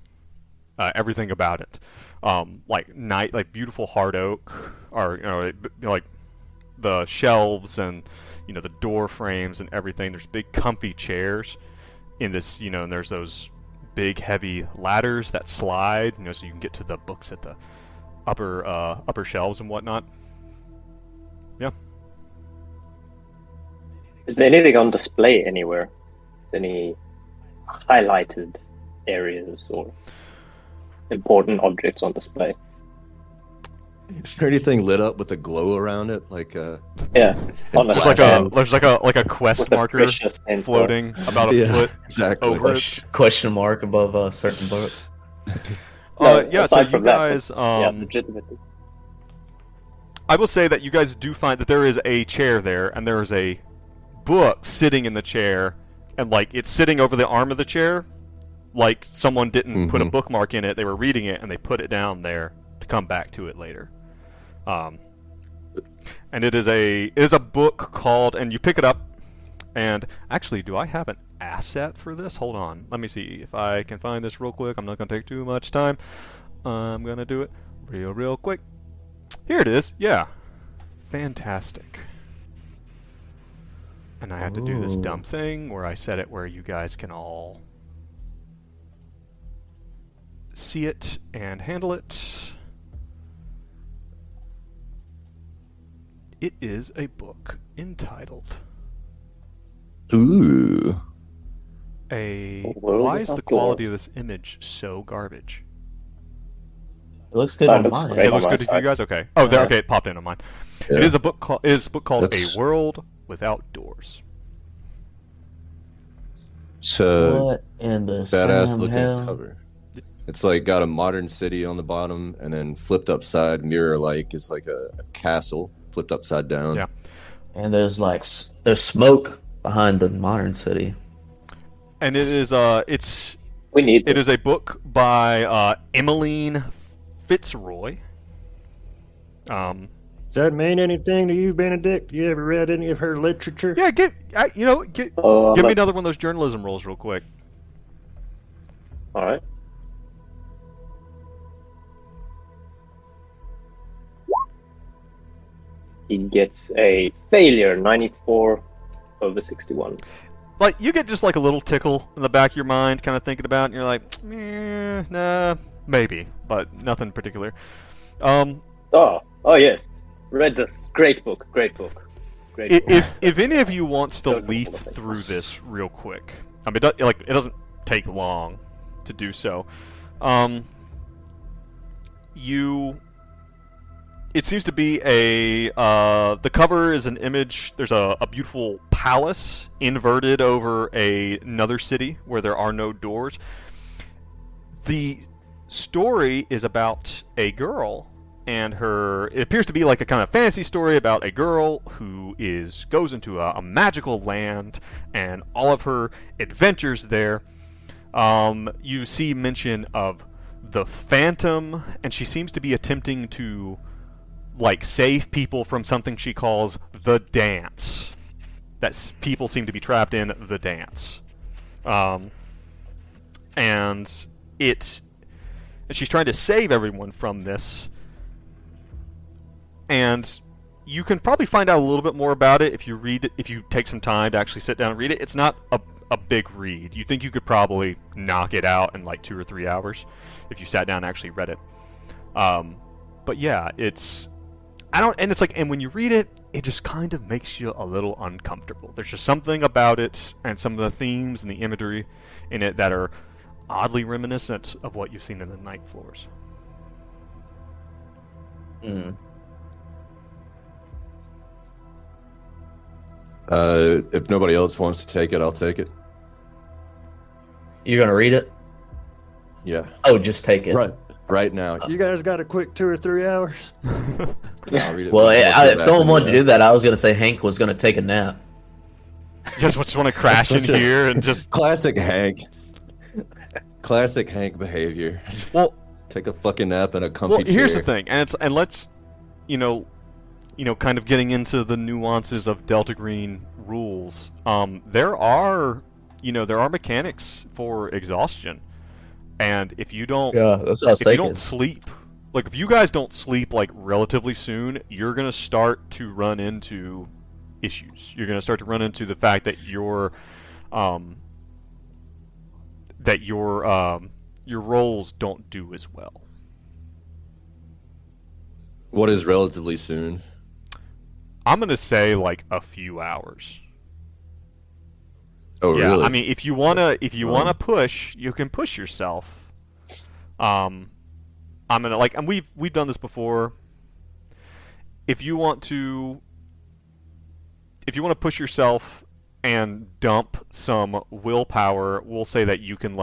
Everything about it, like beautiful hard oak, or like the shelves and the door frames and everything. There's big comfy chairs in this, and there's those big heavy ladders that slide, so you can get to the books at the upper shelves and whatnot. Yeah.
Is there anything on display anywhere? Any highlighted areas or important objects on display?
Is there anything lit up with a glow around it, like
Yeah, on the
There's like
stand
a quest
with a
marker
precious sensor.
floating about a
yeah,
foot
exactly.
over it.
Question mark above a certain book.
No,
Yeah, so
aside
you
from that,
guys,
yeah, legitimately.
I will say that you guys do find that there is a chair there, and there is a book sitting in the chair, and like it's sitting over the arm of the chair, like someone didn't put a bookmark in it. They were reading it, and they put it down there to come back to it later. And it is a book called, and you pick it up, and actually, do I have an asset for this? Hold on, let me see if I can find this real quick. I'm not gonna take too much time. I'm gonna do it real quick. Here it is. Yeah, fantastic. And I have to do this
Ooh.
dumb thing where I set it where you guys can all see it and handle it. It is a book entitled
Ooh.
World
Why is the
Without
quality
Doors.
of this image so garbage?
It looks good
That
on
looks
mine.
great.
It looks
on my
good to you
side.
guys? Okay. Oh, there.
Yeah.
Okay, it popped in on mine.
Yeah.
It is a book called
That's-
A World Without Doors.
It's a
What in the
badass
Sam
looking
hell?
cover. It's like got a modern city on the bottom, and then flipped upside mirror like is like a castle flipped upside down.
Yeah.
And there's like there's smoke behind the modern city.
And it is
We need
it is a book by Emmeline Fitzroy.
Does that mean anything to you, Benedict? You ever read any of her literature?
Yeah, give
Oh,
me another one of those journalism roles real quick.
All right. He gets a failure, 94 over 61.
Like, you get just like a little tickle in the back of your mind, kind of thinking about it, and you're like, nah, maybe, but nothing particular.
Oh yes, read this. Great book. Great book.
If any of you wants to
Don't
leaf
remember things.
through this real quick, I mean, it doesn't take long to do so. It seems to be the cover is an image. There's a beautiful palace inverted over another city where there are no doors. the story is about a girl and her. It appears to be like a kind of fantasy story about a girl who goes into a magical land and all of her adventures there. You see mention of the Phantom, and she seems to be attempting to like save people from something she calls the dance. People seem to be trapped in the dance. And she's trying to save everyone from this. And you can probably find out a little bit more about it if you take some time to actually sit down and read it. It's not a big read. You think you could probably knock it out in like 2 or 3 hours if you sat down and actually read it. But yeah, and when you read it, it just kind of makes you a little uncomfortable. There's just something about it and some of the themes and the imagery in it that are oddly reminiscent of what you've seen in the Night Floors.
If nobody else wants to take it, I'll take it.
You're gonna read it?
Yeah.
Oh, just take it.
Right now.
You guys got a quick 2 or 3 hours?
I'll read it.
Well,
I'll
if someone wanted to do that, I was gonna say Hank was gonna take a nap.
You just want to crash in here and just
classic Hank. Classic Hank behavior.
Well,
take a fucking nap in a comfy chair.
Here's the thing, and let's, kind of getting into the nuances of Delta Green rules. There are mechanics for exhaustion, and if you don't,
that's what I was thinking.
You don't sleep, like if you guys don't sleep like relatively soon, you're gonna start to run into issues. You're gonna start to run into the fact that your rolls don't do as well.
What is relatively soon?
I'm gonna say like a few hours.
Oh,
yeah,
really?
I mean, if you wanna push, you can push yourself. I'm gonna and we've done this before. If you want to push yourself and dump some willpower, we'll say that you can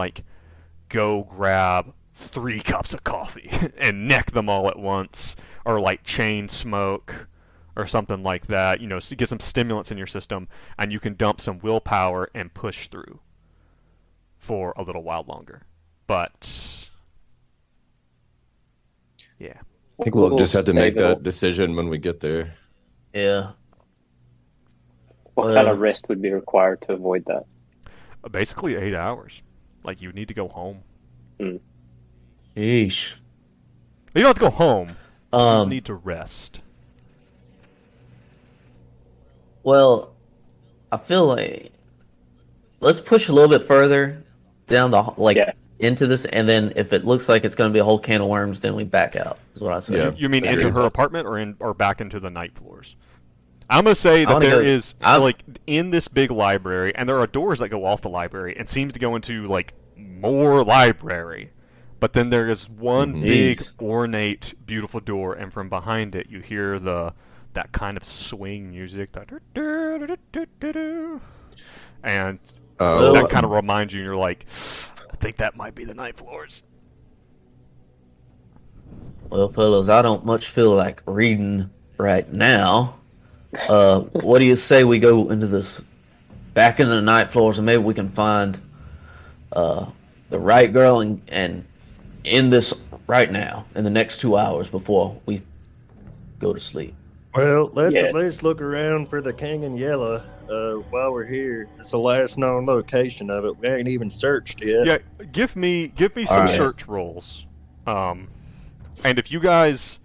go grab 3 cups of coffee and neck them all at once, or chain smoke or something like that, so get some stimulants in your system, and you can dump some willpower and push through for a little while longer. But yeah,
I think we'll just have to make that decision when we get there.
Yeah.
What kind of rest would be required to avoid that?
Basically 8 hours. You need to go home.
Yeesh.
You don't have to go home. You need to rest.
Well, I feel like let's push a little bit further down into this, and then if it looks like it's going to be a whole can of worms, then we back out. Is what I say.
Yeah.
You mean into her apartment or back into the Night Floors? I'm gonna say that there is in this big library, and there are doors that go off the library and seems to go into more library. But then there is one big, ornate, beautiful door, and from behind it you hear that kind of swing music, and that kind of reminds you, and you're like, I think that might be the Night Floors.
Well, fellas, I don't much feel like reading right now. What do you say we go into this, back into the Night Floors, and maybe we can find the right girl and end this right now in the next 2 hours before we go to sleep.
Well, let's at least look around for the King in Yellow while we're here. It's the last known location of it. We ain't even searched yet.
Yeah, give me some search rolls. And if you guys,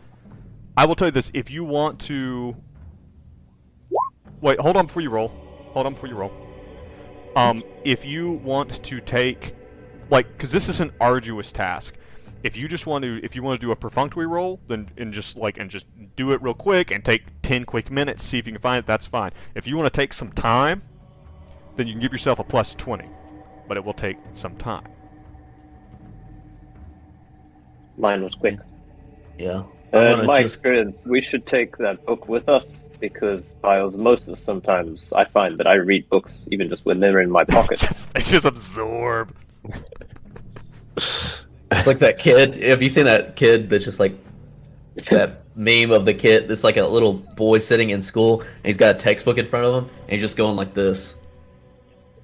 I will tell you this, if you want to... Wait, hold on before you roll. If you want to take, because this is an arduous task. If you want to do a perfunctory roll, then just do it real quick and take 10 quick minutes, see if you can find it. That's fine. If you want to take some time, then you can give yourself a plus 20, but it will take some time.
Mine was quick.
Yeah.
In my experience, we should take that book with us, because by osmosis, sometimes I find that I read books even just when they're in my pocket.
It's just absorb.
It's like that kid. Have you seen that kid that's just like that meme of the kid? It's like a little boy sitting in school, and he's got a textbook in front of him, and he's just going like this,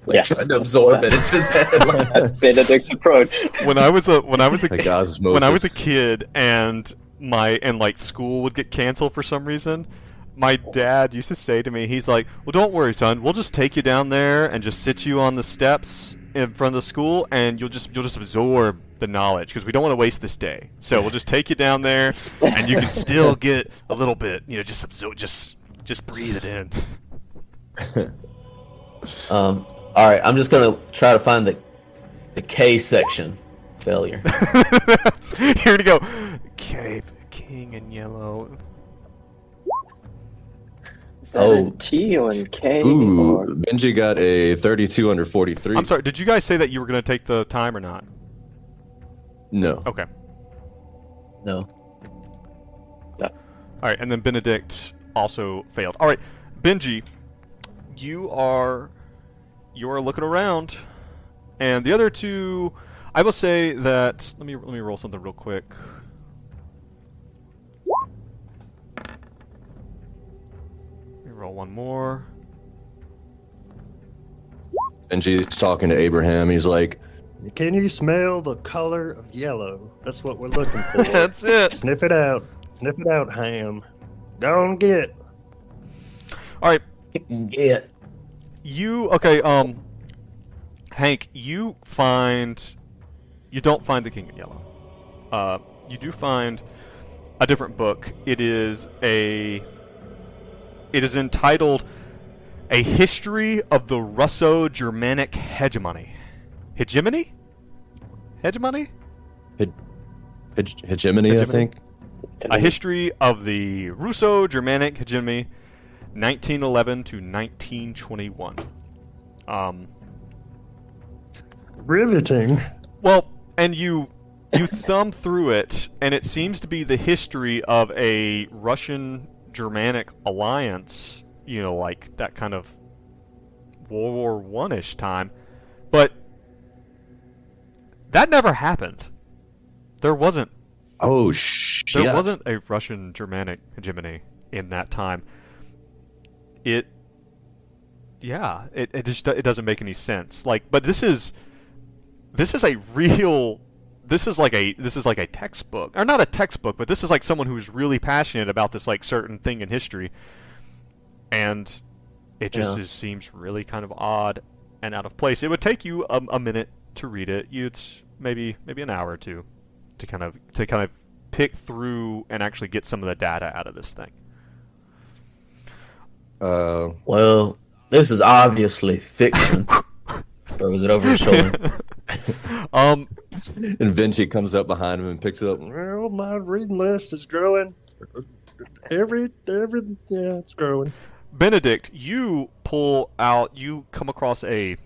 like
Yeah.
trying to absorb it into his head. Like,
That's Benedict's approach.
When I was a
Like osmosis.
when I was a kid and like school would get canceled for some reason, my dad used to say to me, he's like, "Well, don't worry, son. We'll just take you down there and just sit you on the steps in front of the school, and you'll just absorb the knowledge because we don't want to waste this day. So we'll just take you down there, and you can still get a little bit, just absorb, just breathe it in."
all right, I'm just gonna try to find the K section. Failure.
Here to go. Cape King in yellow.
Is that a T or a K?
Ooh,
Or...
Benji got a 32 under 43.
I'm sorry. Did you guys say that you were going to take the time or not?
No.
Okay.
No.
All right, and then Benedict also failed. All right, Benji, you are looking around, and the other two, I will say that. Let me roll something real quick. Let me roll one more.
Benji's talking to Abraham. He's like,
Can you smell the color of yellow? That's what we're looking for.
That's it.
Sniff it out. Sniff it out, Ham. Go on, get.
All right,
Yeah.
Hank, you don't find the King in Yellow. You do find a different book. It is entitled "A History of the Russo-Germanic Hegemony." Hegemony? Hegemony?
hegemony, I think.
A History of the Russo-Germanic Hegemony, 1911 to 1921.
Riveting.
Well, and you thumb through it, and it seems to be the history of a Russian-Germanic alliance, like that kind of World War One-ish time. But that never happened. There wasn't
Oh, shit.
There wasn't a Russian-Germanic hegemony in that time. It just doesn't make any sense. But this is a real. This is like a textbook, or not a textbook, but this is like someone who's really passionate about this certain thing in history, and it just seems really kind of odd and out of place. It would take you a minute to read it. It's maybe an hour or two to kind of pick through and actually get some of the data out of this thing.
Well, this is obviously fiction. Throws it over his shoulder.
And Vinci comes up behind him and picks it up.
Well, my reading list is growing. It's growing.
Benedict, you come across an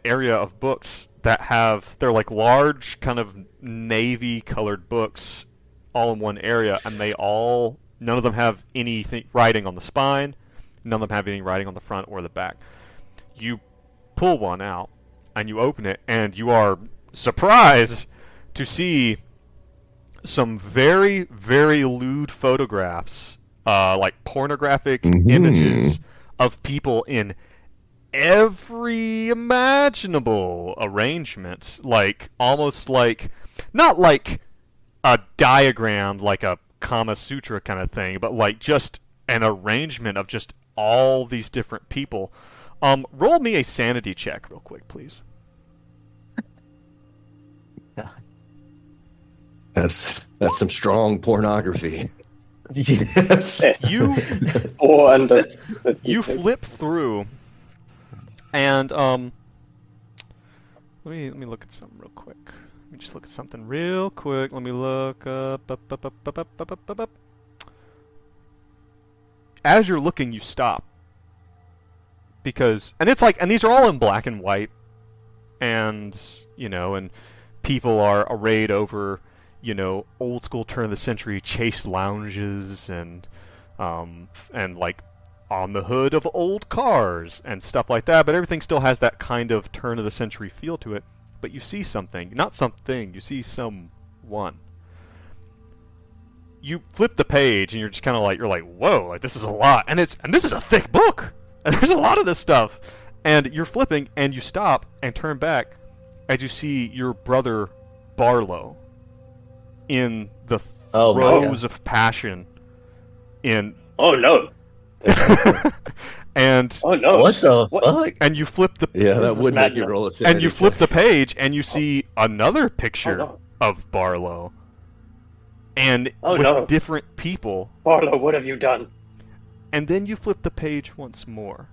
area of books that they're like large kind of navy colored books all in one area, and none of them have any writing on the spine, none of them have any writing on the front or the back. You pull one out and you open it, and you are surprised to see some very, very lewd photographs, like pornographic images of people in every imaginable arrangement, almost like not like a diagram, like a Kama Sutra kind of thing, but just an arrangement of just all these different people. Roll me a sanity check real quick, please.
That's some strong pornography.
Yes.
You
Or under
you flip through, and let me look at something real quick. Let me just look at something real quick. Let me look up. As you're looking, you stop. And these are all in black and white, and people are arrayed over, old school turn of the century chase lounges and like on the hood of old cars and stuff like that, but everything still has that kind of turn of the century feel to it. but you see something. Not something, you see someone. You flip the page and you're just kind of like, you're like, whoa, like this is a lot. And this is a thick book. And there's a lot of this stuff. And you're flipping and you stop and turn back as you see your brother Barlow in the throes of passion in
Oh no.
and
Oh no.
What the fuck?
and you flip the
Yeah, that would make you
madness.
roll a sanity
and you flip the page and you see another picture
Oh, no.
of Barlow. And
Oh,
with
no.
different people.
Barlow, what have you done?
And then you flip the page once more.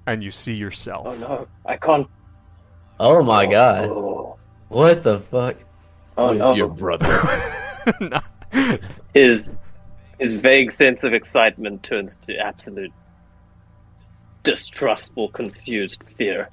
And you see yourself.
Oh no. I can't.
Oh my god.
Oh,
What the fuck?
oh
with
no.
your brother.
No.
His vague sense of excitement turns to absolute distrustful, confused fear.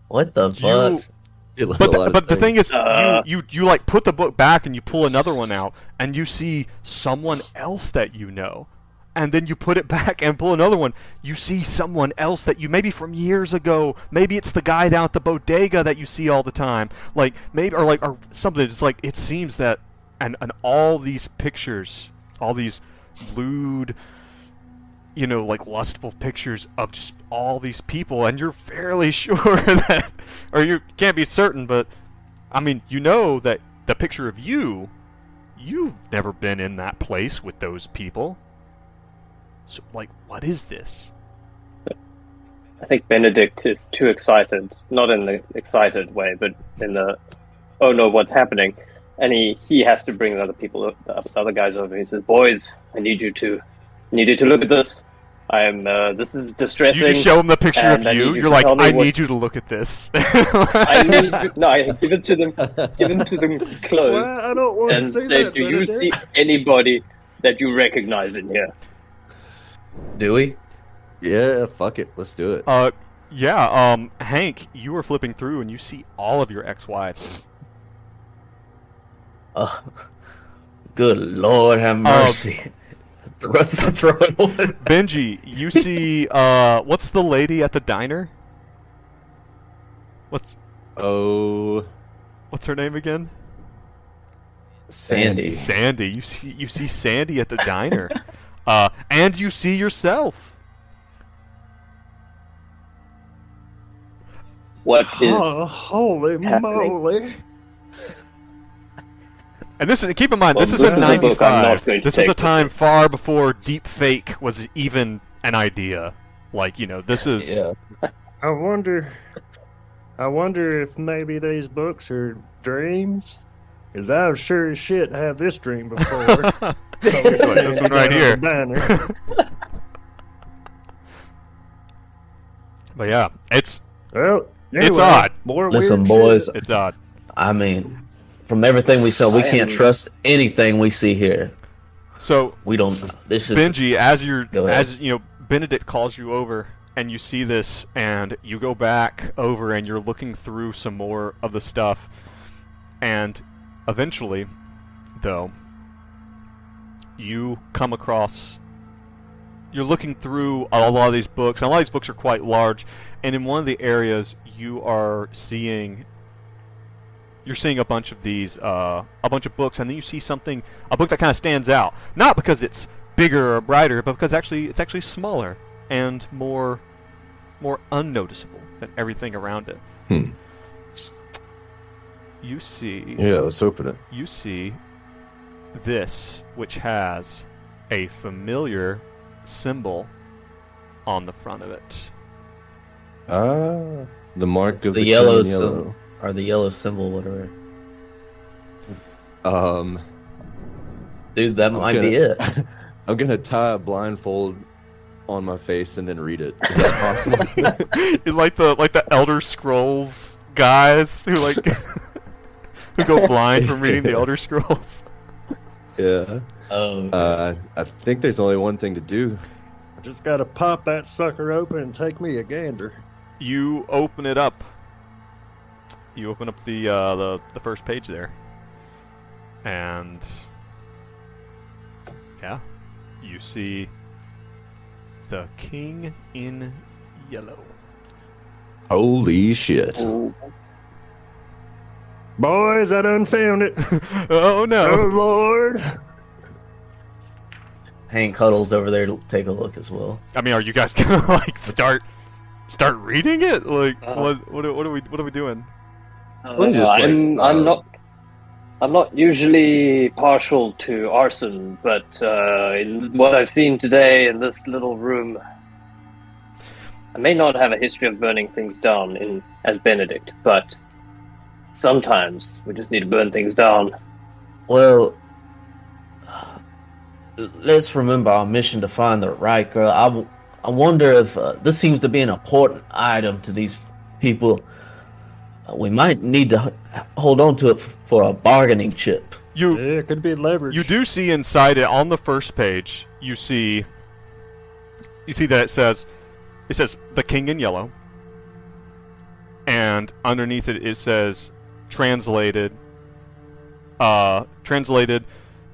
What the
You-
fuck?
But the thing is,
Uh.
you like put the book back and you pull another one out and you see someone else that you know, and then you put it back and pull another one. You see someone else that you maybe from years ago. Maybe it's the guy down at the bodega that you see all the time. Like maybe or something. It's like it seems that and all these pictures, all these lewd, like lustful pictures of just all these people, and you're fairly sure that, or you can't be certain, but I mean, that the picture of you've never been in that place with those people. So, like, what is this?
I think Benedict is too excited, not in the excited way, but in the, oh no, what's happening? And he has to bring the other guys over. He says, boys, I need you to look at this. This is distressing.
You just show them the picture of
and I
you.
need
You're
to
like,
tell me
I
what-
need you to look at this.
I need you, no, I give it to them closed,
Well, I don't want to
and
see
say,
that.
do you
Benedict.
see anybody that you recognize in here?
Do we?
Yeah, fuck it. Let's do it.
Hank, you are flipping through and you see all of your ex-wives.
Good Lord, have mercy. Throw it away.
Benji, you see, what's the lady at the diner? What's
Oh,
her name again?
Sandy.
Sandy. You see Sandy at the diner. And you see yourself.
What is
Oh, holy
happening?
moly.
And keep in mind,
Well,
this is
this
in
is a book I'm not
95.
going to
This is
take
a
with
time far before deep fake was even an idea. Like, this is...
Yeah.
I wonder if maybe these books are dreams. Because I've sure as shit had this dream before.
This one right here. But yeah, it's
Well, anyway,
odd.
More
Listen,
weird
boys.
shit.
It's odd.
I mean, from everything we saw, we
I
can't
am-
trust anything we see here.
So
We don't. This is
Benji,
Go ahead.
Benedict calls you over, and you see this, and you go back over, and you're looking through some more of the stuff, and eventually, though, you come across. You're looking through a lot of these books, and a lot of these books are quite large, and in one of the areas, you're seeing a bunch of these, a bunch of books, and then you see a book that kind of stands out. Not because it's bigger or brighter, but because it's actually smaller and more unnoticeable than everything around it. You see,
yeah. Let's open it.
you see this, which has a familiar symbol on the front of it.
Ah, the mark of
the
the
yellow
king in yellow.
symbol, or the yellow symbol, whatever. Dude, that might be it.
I'm gonna tie a blindfold on my face and then read it. Is that possible?
It's like the Elder Scrolls guys who who go blind from reading the Elder Scrolls.
Yeah.
Oh,
I think there's only one thing to do.
I just gotta pop that sucker open and take me a gander.
You open it up. You open up the first page there, and yeah, you see the King in Yellow.
Holy shit.
Ooh.
Boys, I done found it.
Oh
Oh,
no.
Lord.
Hank Cuddles over there to take a look as well.
I mean, are you guys gonna like start reading it? Like,
Uh,
what are we doing?
I'm not usually partial to arson, but in what I've seen today in this little room, I may not have a history of burning things down as Benedict, but sometimes we just need to burn things down.
Well, let's remember our mission to find the right girl. I wonder if this seems to be an important item to these people. We might need to hold on to it for a bargaining chip.
You
Yeah, it could be leverage.
you do see inside it on the first page. You see that it says the King in yellow, and underneath it says translated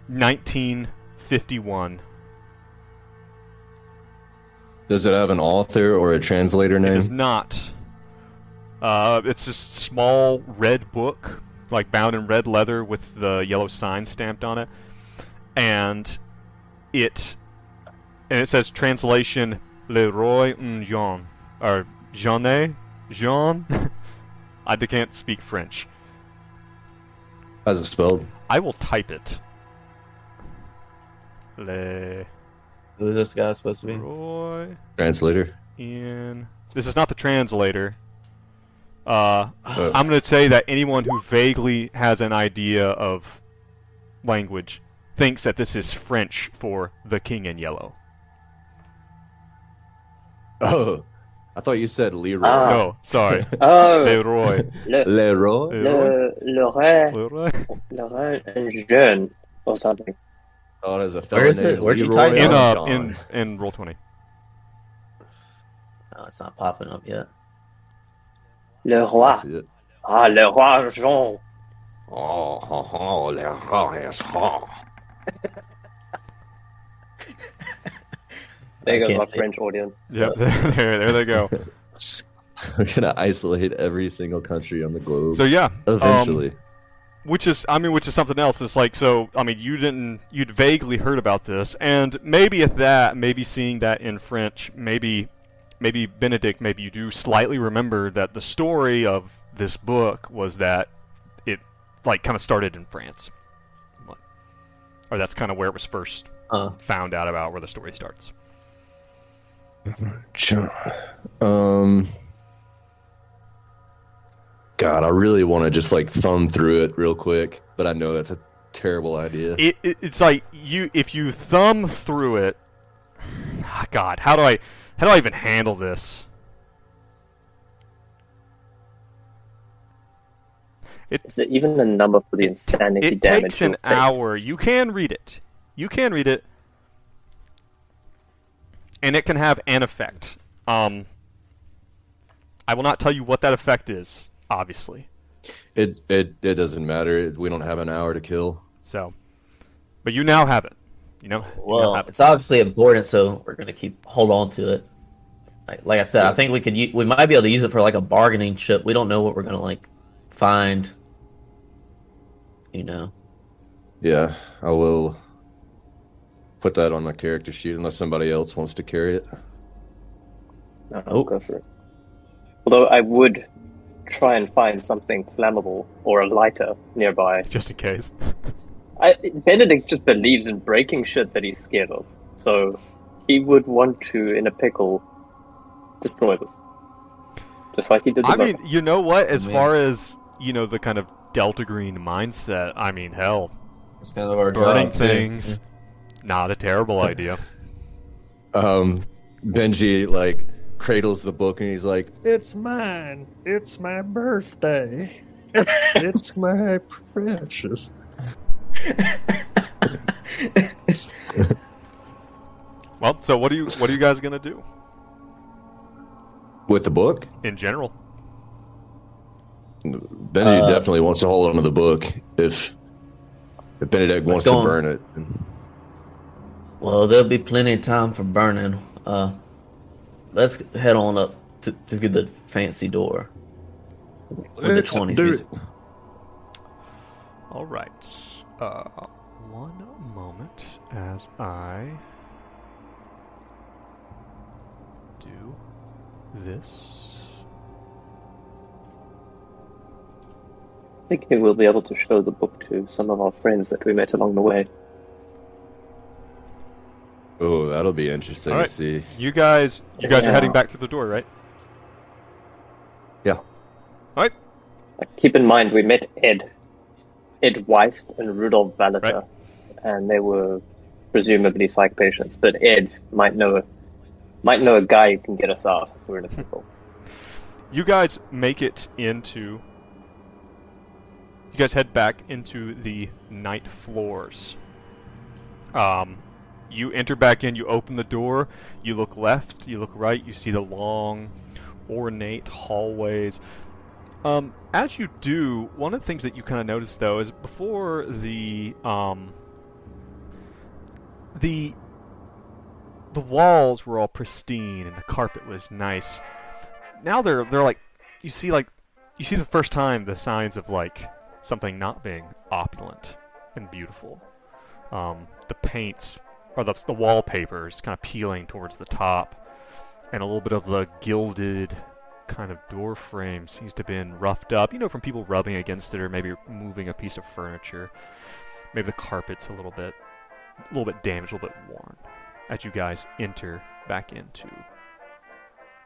1951.
Does it have an author or a translator
It does
name?
not. It's a small red book, like bound in red leather with the yellow sign stamped on it, and it says translation Leroy Jean or Jean. I can't speak French.
How's it spelled?
I will type it. Leroy
Who is this guy supposed to be?
Translator.
in. This is not the translator. I'm going to say that anyone who vaguely has an idea of language thinks that this is French for the King in Yellow.
Oh, I thought you said Leroy.
Ah.
No, sorry.
Oh,
Leroy.
Leroy?
Leroy.
Le Jeune or something.
Oh, there's a
Where
fella
is it?
named
Where'd you
Leroy
type it?
In Roll20.
No, it's not popping up yet.
Le
I
Roi.
see it.
Ah, Le Roi Jean.
Oh, Leroy is hot.
There
I
goes
can't
my
see.
French audience.
Yep, there they go.
We're gonna isolate every single country on the globe.
So yeah,
Eventually.
which is something else. It's like, so I mean, you'd vaguely heard about this, and maybe at that, maybe seeing that in French, maybe Benedict, maybe you do slightly remember that the story of this book was that it like kind of started in France, or that's kind of where it was first found out about, where the story starts.
God, I really want to just like thumb through it real quick, but I know that's a terrible idea.
It's like if you thumb through it. God, how do I even handle this?
Is there even a number for the insanity
It
damage?
takes an
you'll take?
hour. You can read it. And it can have an effect. I will not tell you what that effect is, obviously.
It doesn't matter. We don't have an hour to kill.
So, but you now have it. You now
Well,
have it.
it's obviously important, so we're gonna hold on to it. Like I said, I think we might be able to use it for like a bargaining chip. We don't know what we're gonna like find. You know.
Yeah, I will put that on my character sheet unless somebody else wants to carry it.
No, I'll go for it. Although I would try and find something flammable or a lighter nearby.
Just in case.
Benedict just believes in breaking shit that he's scared of. So he would want to, in a pickle, destroy this. Just like he did the
I mean,
book.
you know what? As
Man.
far as, the kind of Delta Green mindset, I mean, hell,
It's kind of our
burning
job, too.
things, not a terrible idea.
Benji like cradles the book and he's like,
It's mine. It's my birthday. It's my precious.
Well, so what are you guys gonna do
with the book?
in general?
Benji definitely wants to hold on to the book if Benedict wants
go
to
on.
burn it.
Well, there'll be plenty of time for burning. Let's head on up to get the fancy door with the
Let's
20s
do
music.
it.
All right. One moment as I do this.
I think we'll be able to show the book to some of our friends that we met along the way.
Oh, that'll be interesting
All right.
to see.
You guys are
Yeah.
heading back through the door, right?
Yeah.
All right.
Keep in mind, we met Ed Weist and Rudolf Valiter,
Right.
and they were presumably psych patients. But Ed might know a guy who can get us out if we're in a pickle.
You guys make it into. You guys head back into the night floors. You enter back in, you open the door, you look left, you look right, you see the long, ornate hallways. As you do, one of the things that you kind of notice, though, is before the walls were all pristine and the carpet was nice. Now they're like, you see the first time the signs of like something not being opulent and beautiful. The paints or the wallpapers kind of peeling towards the top, and a little bit of the gilded kind of door frame seems to have been roughed up, from people rubbing against it or maybe moving a piece of furniture. Maybe the carpet's a little bit damaged, a little bit worn as you guys enter back into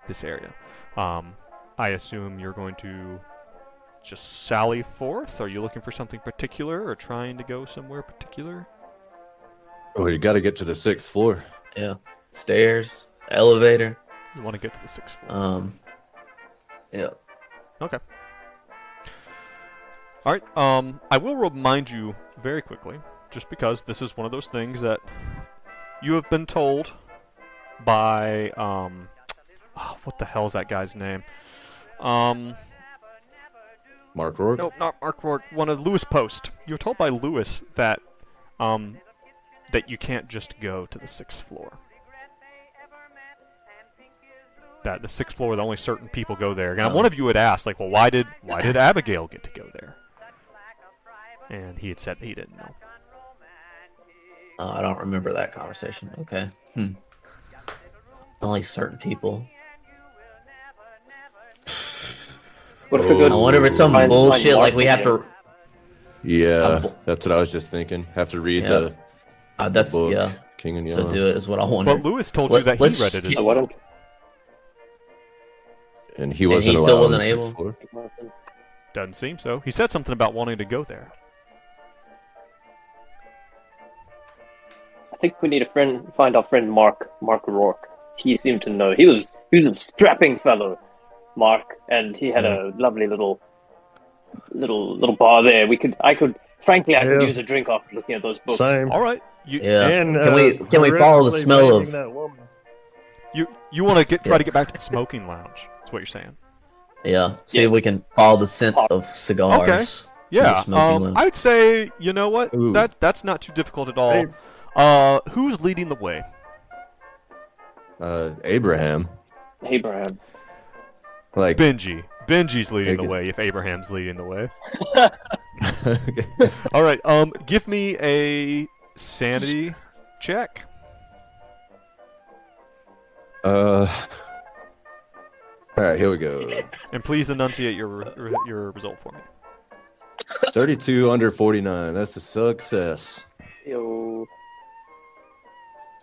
this area. I assume you're going to just sally forth? Are you looking for something particular or trying to go somewhere particular?
Oh, you got to get to the 6th floor.
Yeah. Stairs, elevator.
You want to get to the 6th floor?
Yeah.
Okay. All right. I will remind you very quickly, just because this is one of those things that you have been told by what the hell is that guy's name?
Mark Rourke?
Nope, not Mark Rourke. One of Lewis Post. You were told by Lewis that that you can't just go to the 6th floor. That the 6th floor, that only certain people go there. And one of you had asked, like, well, why did Abigail get to go there? And he had said he didn't know.
I don't remember that conversation. Okay. Only certain people.
What if we go
I wonder if it's some
find
bullshit
Mark
like we have to.
Yeah, that's what I was just thinking. Have to read the
That's
book,
yeah.
King and
To
Yellow.
do it is what I wonder.
But Lewis told you that he
let's
read it as
keep-
So
well.
why don't
And he wasn't
still
allowed on
wasn't
the 6th
able?
floor.
Doesn't seem so. He said something about wanting to go there.
I think we need to find our friend Mark Rourke. He seemed to know. He was a strapping fellow, Mark, and he had a lovely little bar there. I could
Yeah.
use a drink after looking at those books.
Same.
All right.
Yeah.
And
Can we follow the
horrifically
smell
raping
of?
that woman.
You want to try to get back to the smoking lounge. That's what you're saying.
Yeah. See
Yeah.
if we can follow the scent of cigars. to the
Yeah.
smoking lounge.
I'd say, you know what?
Ooh.
That's not too difficult at all.
Hey.
Who's leading the way?
Abraham.
Abraham.
Like,
Benji. Benji's leading the
Okay.
way if Abraham's leading the way. All right. Give me a sanity check.
all right, here we go.
And please enunciate your result for me.
32 under 49. That's a success.
Yo.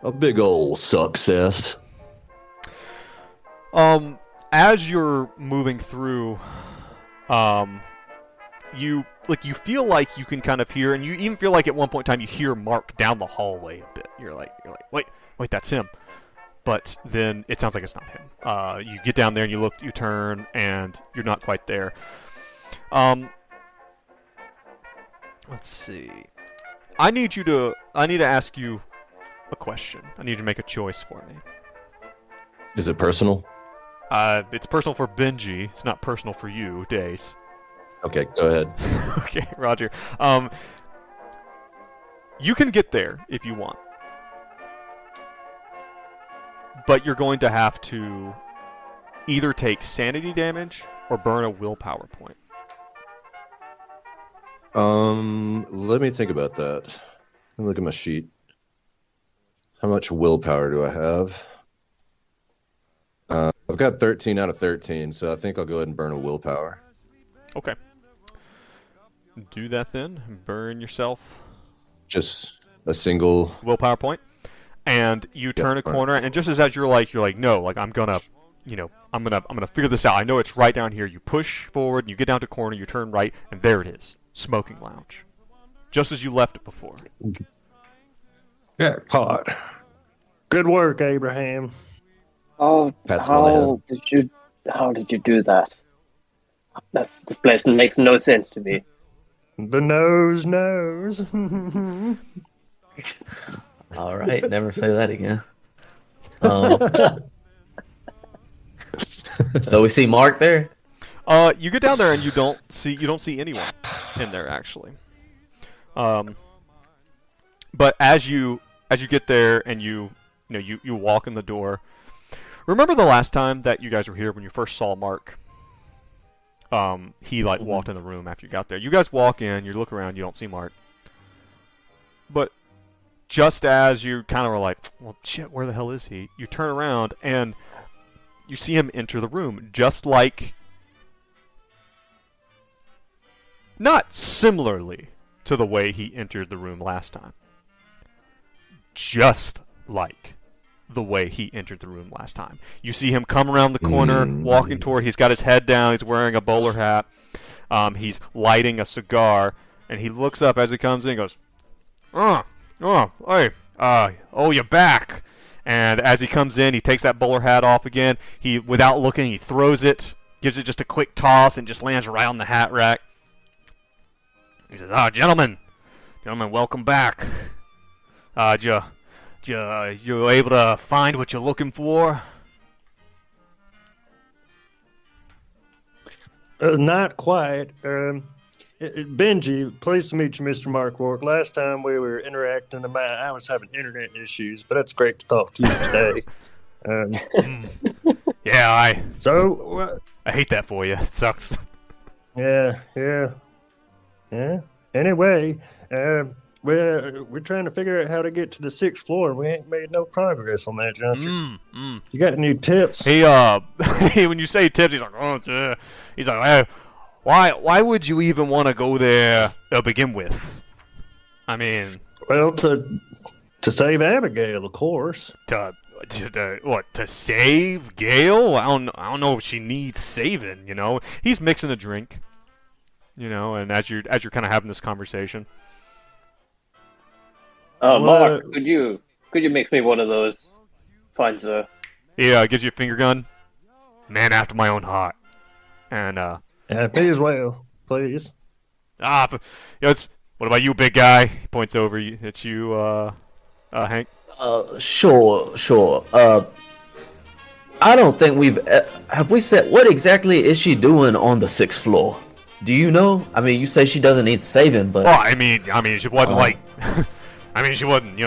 A big ol' success.
As you're moving through, you feel like you can kind of hear, and you even feel like at one point in time you hear Mark down the hallway a bit. You're like, wait, that's him. But then it sounds like it's not him. You get down there and you turn, and you're not quite there. Let's see. I need to ask you a question. I need you to make a choice for me.
Is it personal?
It's personal for Benji. It's not personal for you, Dace.
Okay, go ahead.
Okay, Roger. You can get there if you want. But you're going to have to either take sanity damage or burn a willpower point.
Let me think about that. Let me look at my sheet. How much willpower do I have? I've got 13 out of 13, so I think I'll go ahead and burn a willpower.
Okay. Do that then. Burn yourself.
Just a single
willpower point. And you turn a corner, and just as you're like, no, like I'm gonna figure this out. I know it's right down here. You push forward, and you get down to corner, you turn right, and there it is. Smoking lounge. Just as you left it before.
Yeah, pot. Good work, Abraham.
Oh,
Pats him on the
how did you do that? This place makes no sense to me.
The nose knows.
All right, never say that again. So we see Mark there.
You get down there and you don't see anyone in there actually. But as you get there and you walk in the door. Remember the last time that you guys were here when you first saw Mark? He walked in the room after you got there. You guys walk in, you look around, you don't see Mark. But just as you kind of were like, well, shit, where the hell is he? You turn around and you see him enter the room, just like, not similarly to the way he entered the room last time. Just like the way he entered the room last time. You see him come around the corner, walking toward. He's got his head down. He's wearing a bowler hat. He's lighting a cigar, and he looks up as he comes in. And goes, hey, you're back. And as he comes in, he takes that bowler hat off again. He, without looking, he throws it, gives it just a quick toss, and just lands right on the hat rack. He says, gentlemen, welcome back. You able to find what you're looking for?
Not quite. Benji, pleased to meet you, Mr. Mark Rourke. Last time we were interacting, I was having internet issues, but it's great to talk to you today.
Yeah, I hate that for you. It sucks.
Yeah. Anyway, we're trying to figure out how to get to the 6th floor. We ain't made no progress on that juncture. You got any tips?
He when you say tips, he's like, he's like, hey, why would you even want to go there to begin with? I mean,
well, to save Abigail, of course.
To save Gail? I don't know if she needs saving. He's mixing a drink. And as you're kind of having this conversation.
Mark, could you mix me one of those? Fine, sir.
Yeah, gives you a finger gun. Man after my own heart. And
me as well, please.
What about you, big guy? He points over at you, Hank.
Sure. I don't think have we said what exactly is she doing on the 6th floor? Do you know? I mean, you say she doesn't need saving, but
well, I mean, she wasn't she wasn't.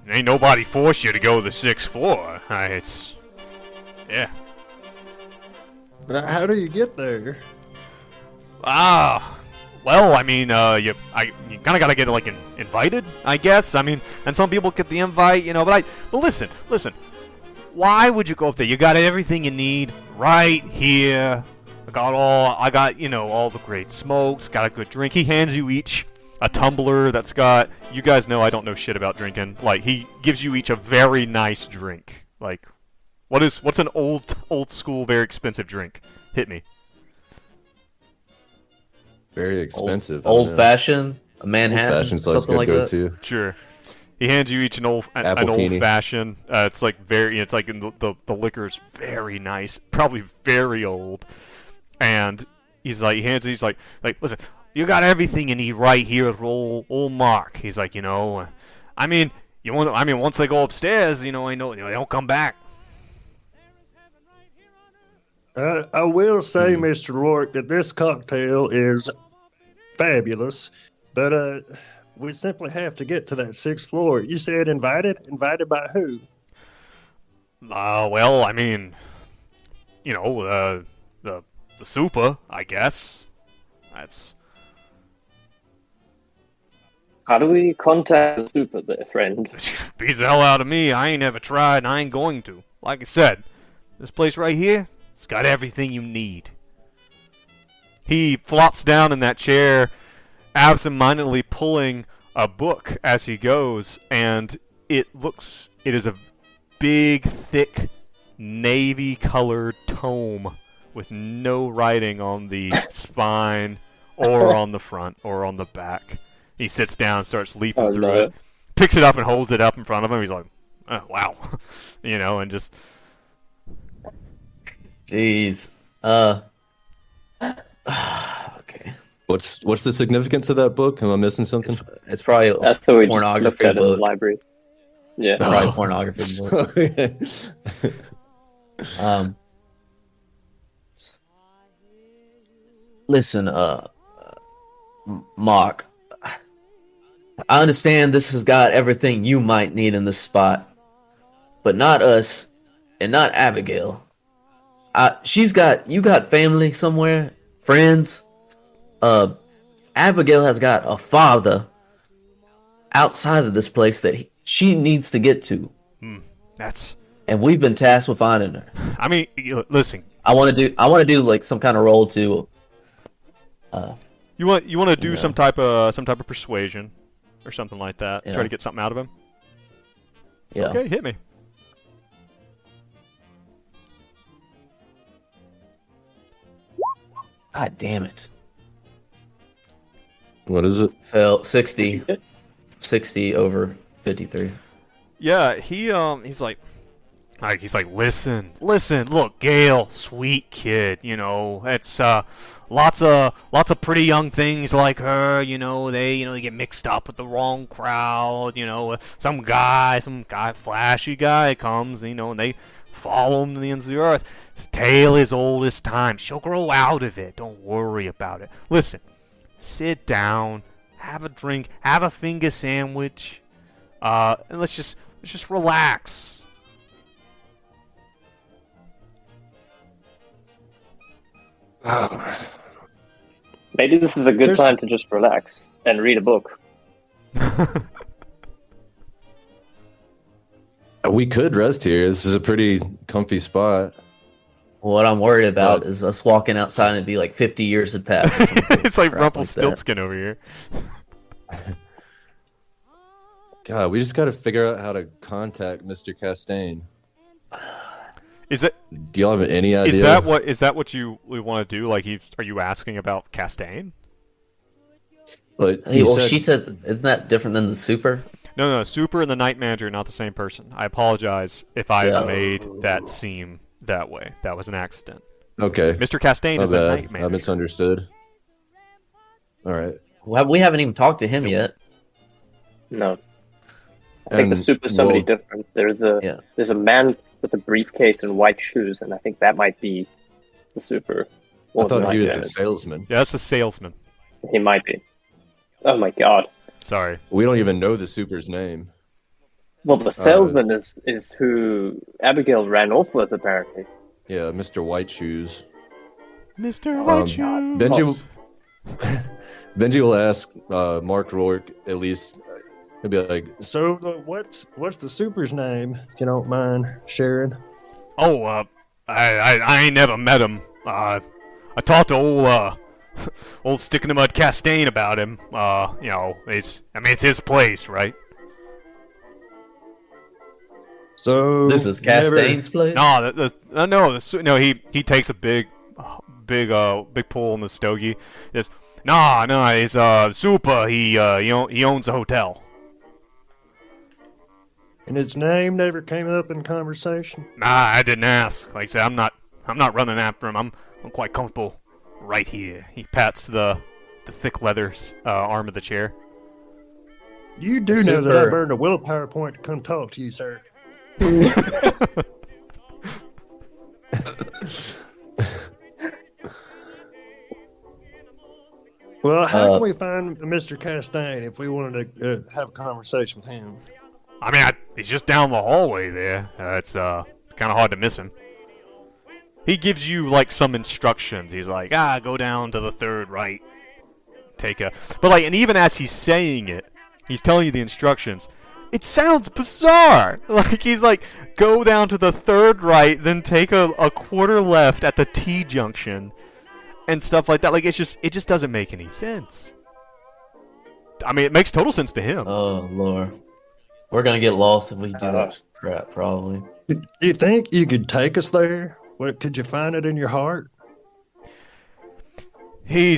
Ain't nobody forced you to go to the 6th floor. Yeah.
But how do you get there?
Well, I mean, you kind of gotta get invited, I guess. I mean, and some people get the invite, But listen. Why would you go up there? You got everything you need right here. I got all the great smokes. Got a good drink. He hands you each a tumbler that's got. You guys know I don't know shit about drinking. He gives you each a very nice drink. What's an old school, very expensive drink? Hit me.
Very expensive.
Old fashioned, a Manhattan,
old-fashioned's like
something like that.
Go-to.
Sure. He hands you each an old fashioned. It's the liquor's very nice, probably very old. And he hands it. He's like, listen, you got everything you need right here at old Mark. He's like, once they go upstairs, I know they don't come back.
I will say, Mr. Rourke, that this cocktail is fabulous, but we simply have to get to that 6th floor. You said invited? Invited by who?
Well, I mean, the super, I guess.
How do we contact the super there, friend?
Beats the hell out of me. I ain't ever tried, and I ain't going to. Like I said, this place right here, it's got everything you need. He flops down in that chair, absentmindedly pulling a book as he goes, and it is a big, thick, navy-colored tome with no writing on the spine or on the front or on the back. He sits down and starts leafing through it, picks it up and holds it up in front of him. He's like, oh, wow. And just...
Jeez. Okay.
What's the significance of that book? Am I missing something?
It's probably
That's what we just looked
pornography
at in the
book.
library. Yeah.
Probably pornography book. Listen, Mark, I understand this has got everything you might need in this spot, but not us, and not Abigail. You got family somewhere, friends. Abigail has got a father outside of this place that she needs to get to. And we've been tasked with finding her.
I mean, listen.
I want to do like some kind of roll to.
You want to do some type of persuasion or something like that.
Yeah.
Try to get something out of him.
Yeah.
Okay, hit me.
God damn it.
What is it?
Fell 60 over 53.
Yeah, he's like, listen, look, Gail, sweet kid, it's lots of pretty young things like her, they get mixed up with the wrong crowd, some guy, flashy guy comes, and they follow him to the ends of the earth. His tale is old as time. She'll grow out of it. Don't worry about it. Listen, sit down, have a drink, have a finger sandwich, and let's just relax.
Maybe this is a good time to just relax and read a book.
We could rest here. This is a pretty comfy spot.
What I'm worried about is us walking outside and it'd be like 50 years had passed.
It's like Rumpelstiltskin over here.
God, we just got to figure out how to contact Mr. Castaigne. Do y'all have any idea?
Is that what you want to do? Like, are you asking about Castaigne?
But
she said, isn't that different than the super?
No, Super and the Night Manager are not the same person. I apologize if I made that seem that way. That was an accident.
Okay.
Mr. Castaigne is the Night Manager.
I misunderstood. All right.
Well, we haven't even talked to him yet.
No. I think the super is somebody different. There's a man with a briefcase and white shoes, and I think that might be the super.
I thought he was the salesman.
Yeah, that's the salesman.
He might be. Oh my god.
Sorry.
We don't even know the super's name.
Well, the salesman is who Abigail ran off with, apparently.
Yeah, Mr. White Shoes.
Mr. White Shoes.
Benji will ask Mark Rourke at least. He'll be like,
"So, what's the super's name? If you don't mind sharing."
Oh, I ain't never met him. I talked to old Stick in the Mud Castaigne about him. It's his place, right?
So
this is Castaigne's place.
No, he takes a big pull on the stogie. Just he's super. He owns a hotel.
And his name never came up in conversation.
Nah, I didn't ask. Like I said, I'm not running after him. I'm quite comfortable right here. He pats the thick leather arm of the chair.
You do know that I burned a willpower point to come talk to you, sir. Well, how can we find Mr. Castaigne if we wanted to have a conversation with him?
I mean, he's just down the hallway there. It's kind of hard to miss him. He gives you like some instructions. He's like, go down to the third right. And even as he's saying it, He's telling you the instructions. It sounds bizarre. Like, he's like, go down to the third right, then take a quarter left at the T junction, and stuff like that. Like, it just doesn't make any sense. I mean, it makes total sense to him.
Oh Lord, we're gonna get lost if we do that crap. Probably.
Do you think you could take us there? What, could you find it in your heart?
He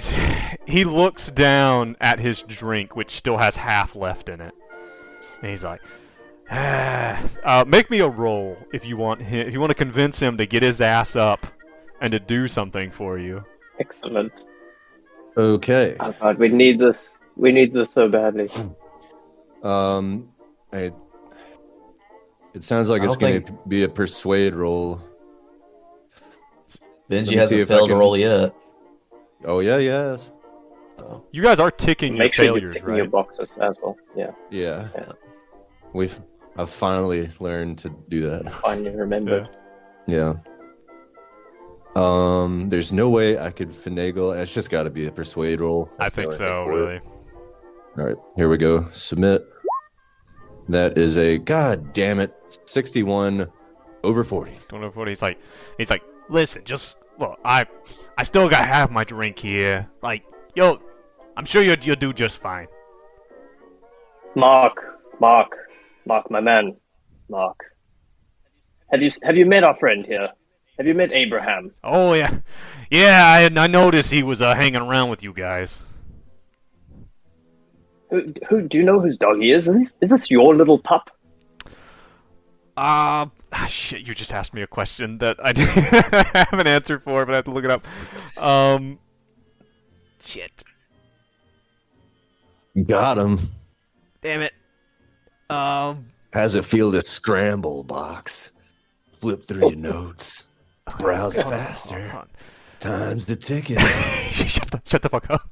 looks down at his drink, which still has half left in it. And he's like, make me a roll if you want him, if you want to convince him to get his ass up and to do something for you.
Excellent.
Okay.
Oh God, we need this. We need this so badly.
It sounds like
I
it's
don't
going
think-
to be a persuade roll.
Benji
me see
hasn't
if I
failed a
can-
roll yet.
Oh yeah, yes.
You guys are ticking your
Make sure you're
failures,
ticking
right?
your boxes as well. Yeah,
Yeah.
Yeah.
I've finally learned to do that.
finally remembered.
Yeah. There's no way I could finagle. It's just got to be a persuade roll.
I
That's the
think
only
so,
thing for it.
really.
All right, here we go. Submit. That is a god damn it 61 over 40.
Don't know what he's like. He's like, listen, just look. I still got half my drink here. Like, yo, I'm sure you'll do just fine.
Mark, my man, Mark. Have you met our friend here? Have you met Abraham?
Oh yeah, yeah. I noticed he was hanging around with you guys.
Who do you know whose dog he is? Is this your little pup?
Shit, you just asked me a question that I didn't have an answer for, but I have to look it up. Shit.
Got him.
Damn it.
How's it feel to scramble, box? Flip through your notes. Browse
Hold
faster.
on.
Time's the ticket.
Shut the fuck up.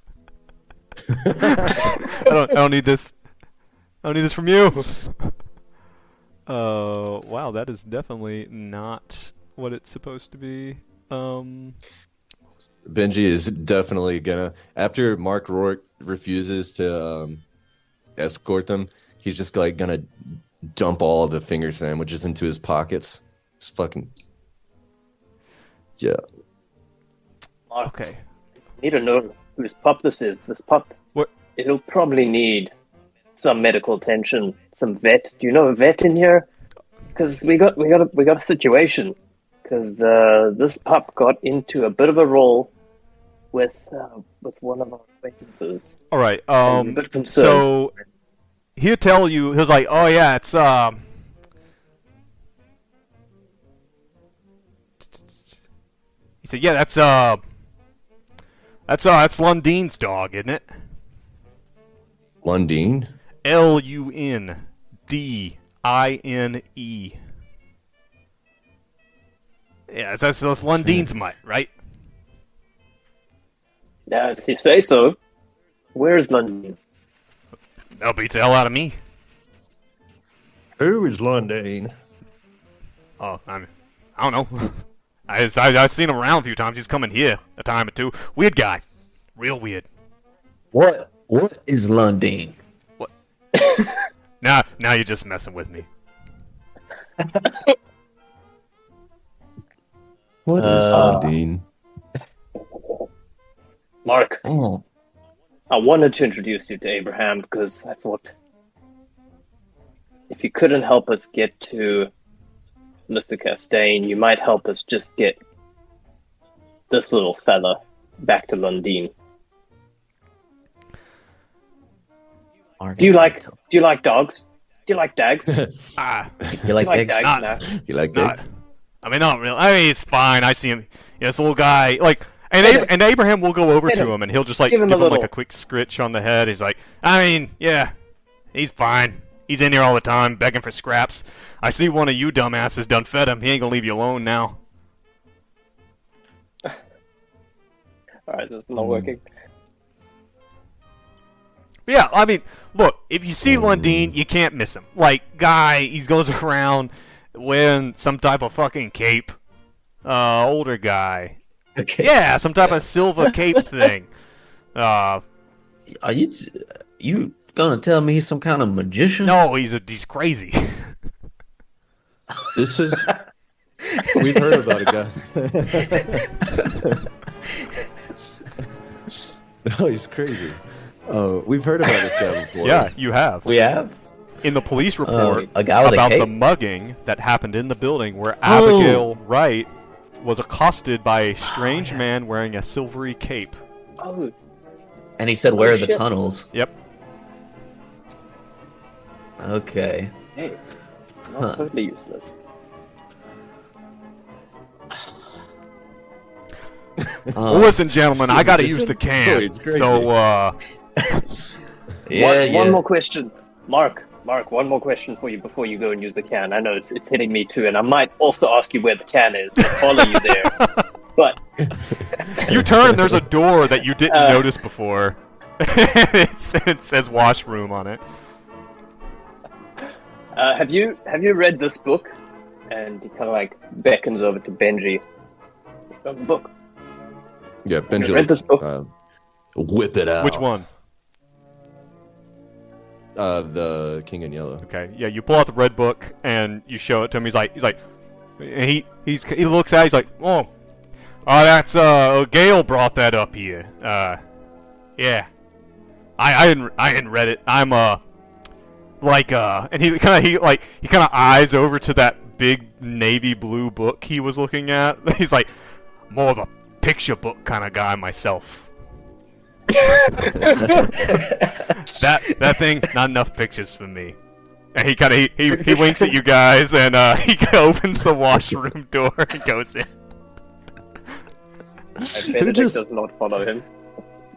I don't need this. I don't need this from you. Wow, that is definitely not what it's supposed to be.
Benji is definitely gonna, after Mark Rourke refuses to escort them, he's just like gonna dump all of the finger sandwiches into his pockets. Just fucking yeah.
Mark,
Okay.
need to know whose pup this is. This pup.
What?
It'll probably need some medical attention. Some vet. Do you know a vet in here? Because we got a situation. Because this pup got into a bit of a roll with one of our acquaintances.
All right.
I'm a bit concerned.
So he'll tell you. He's like, oh yeah, it's He said, yeah, that's Lundine's dog, isn't it?
Lundine?
Lundine. Yeah, that's Lundine's mutt, right?
Yeah, if you say so. Where's London?
That beats the hell out of me.
Who is Lundane?
Oh, I don't know. I've seen him around a few times. He's coming here a time or two. Weird guy. Real weird.
What is Lundine?
Now you're just messing with me.
What is Lundine?
Mark,
Oh,
I wanted to introduce you to Abraham because I thought if you couldn't help us get to Mr. Castaigne, you might help us just get this little fella back to Lundine. Do you like dogs? Do you like dags? Do
You like
you like
pigs?
dags
Not-
now?
You like
Not,
that?
I mean, not really. I mean, it's fine. I see him. Yeah, this little guy, like, and
Hit him.
and Abraham will go over
Hit
to
him.
him, and he'll just like
Give
give
him
him
a
like
little-
a quick scritch on the head. He's like, I mean, yeah, he's fine. He's in here all the time, begging for scraps. I see one of you dumbasses done fed him. He ain't gonna leave you alone now.
Alright, this is not working.
Yeah, I mean, look, if you see Lundine, you can't miss him. Like, guy, he goes around wearing some type of fucking cape. Older guy.
Okay.
Yeah, some type of silver cape thing.
Are you gonna tell me he's some kind of magician?
No, he's crazy.
This is. We've heard about a guy. No, he's crazy. We've heard about this guy before.
Yeah, you have.
We have
In the police report
a guy with a
about the
cape?
mugging that happened in the building where Abigail Wright was accosted by a strange man wearing a silvery cape.
Oh,
And he said, "Where are the
shit.
tunnels?"
Yep.
Okay.
hey, not
Huh.
totally useless.
Well, listen, gentlemen, I gotta use the
Oh,
can.
he's crazy.
So,
One more question, Mark. Mark, one more question for you before you go and use the can. I know it's hitting me too, and I might also ask you where the can is. I'll follow you there. But
you turn, there's a door that you didn't notice before. It says washroom on it.
have you read this book? And he kind of like beckons over to Benji. Book.
Yeah, Benji.
read this book?
Whip it out.
Which one?
The King in Yellow.
Okay, yeah, you pull out the red book and you show it to him. He's like, and he looks at it, he's like, oh, that's Gail brought that up here. Yeah, I hadn't read it. I'm and he kind of eyes over to that big navy blue book he was looking at. He's like, more of a picture book kind of guy myself. that thing, not enough pictures for me. And he kind of he winks at you guys, and he opens the washroom door and goes in.
And Benedict does not follow him.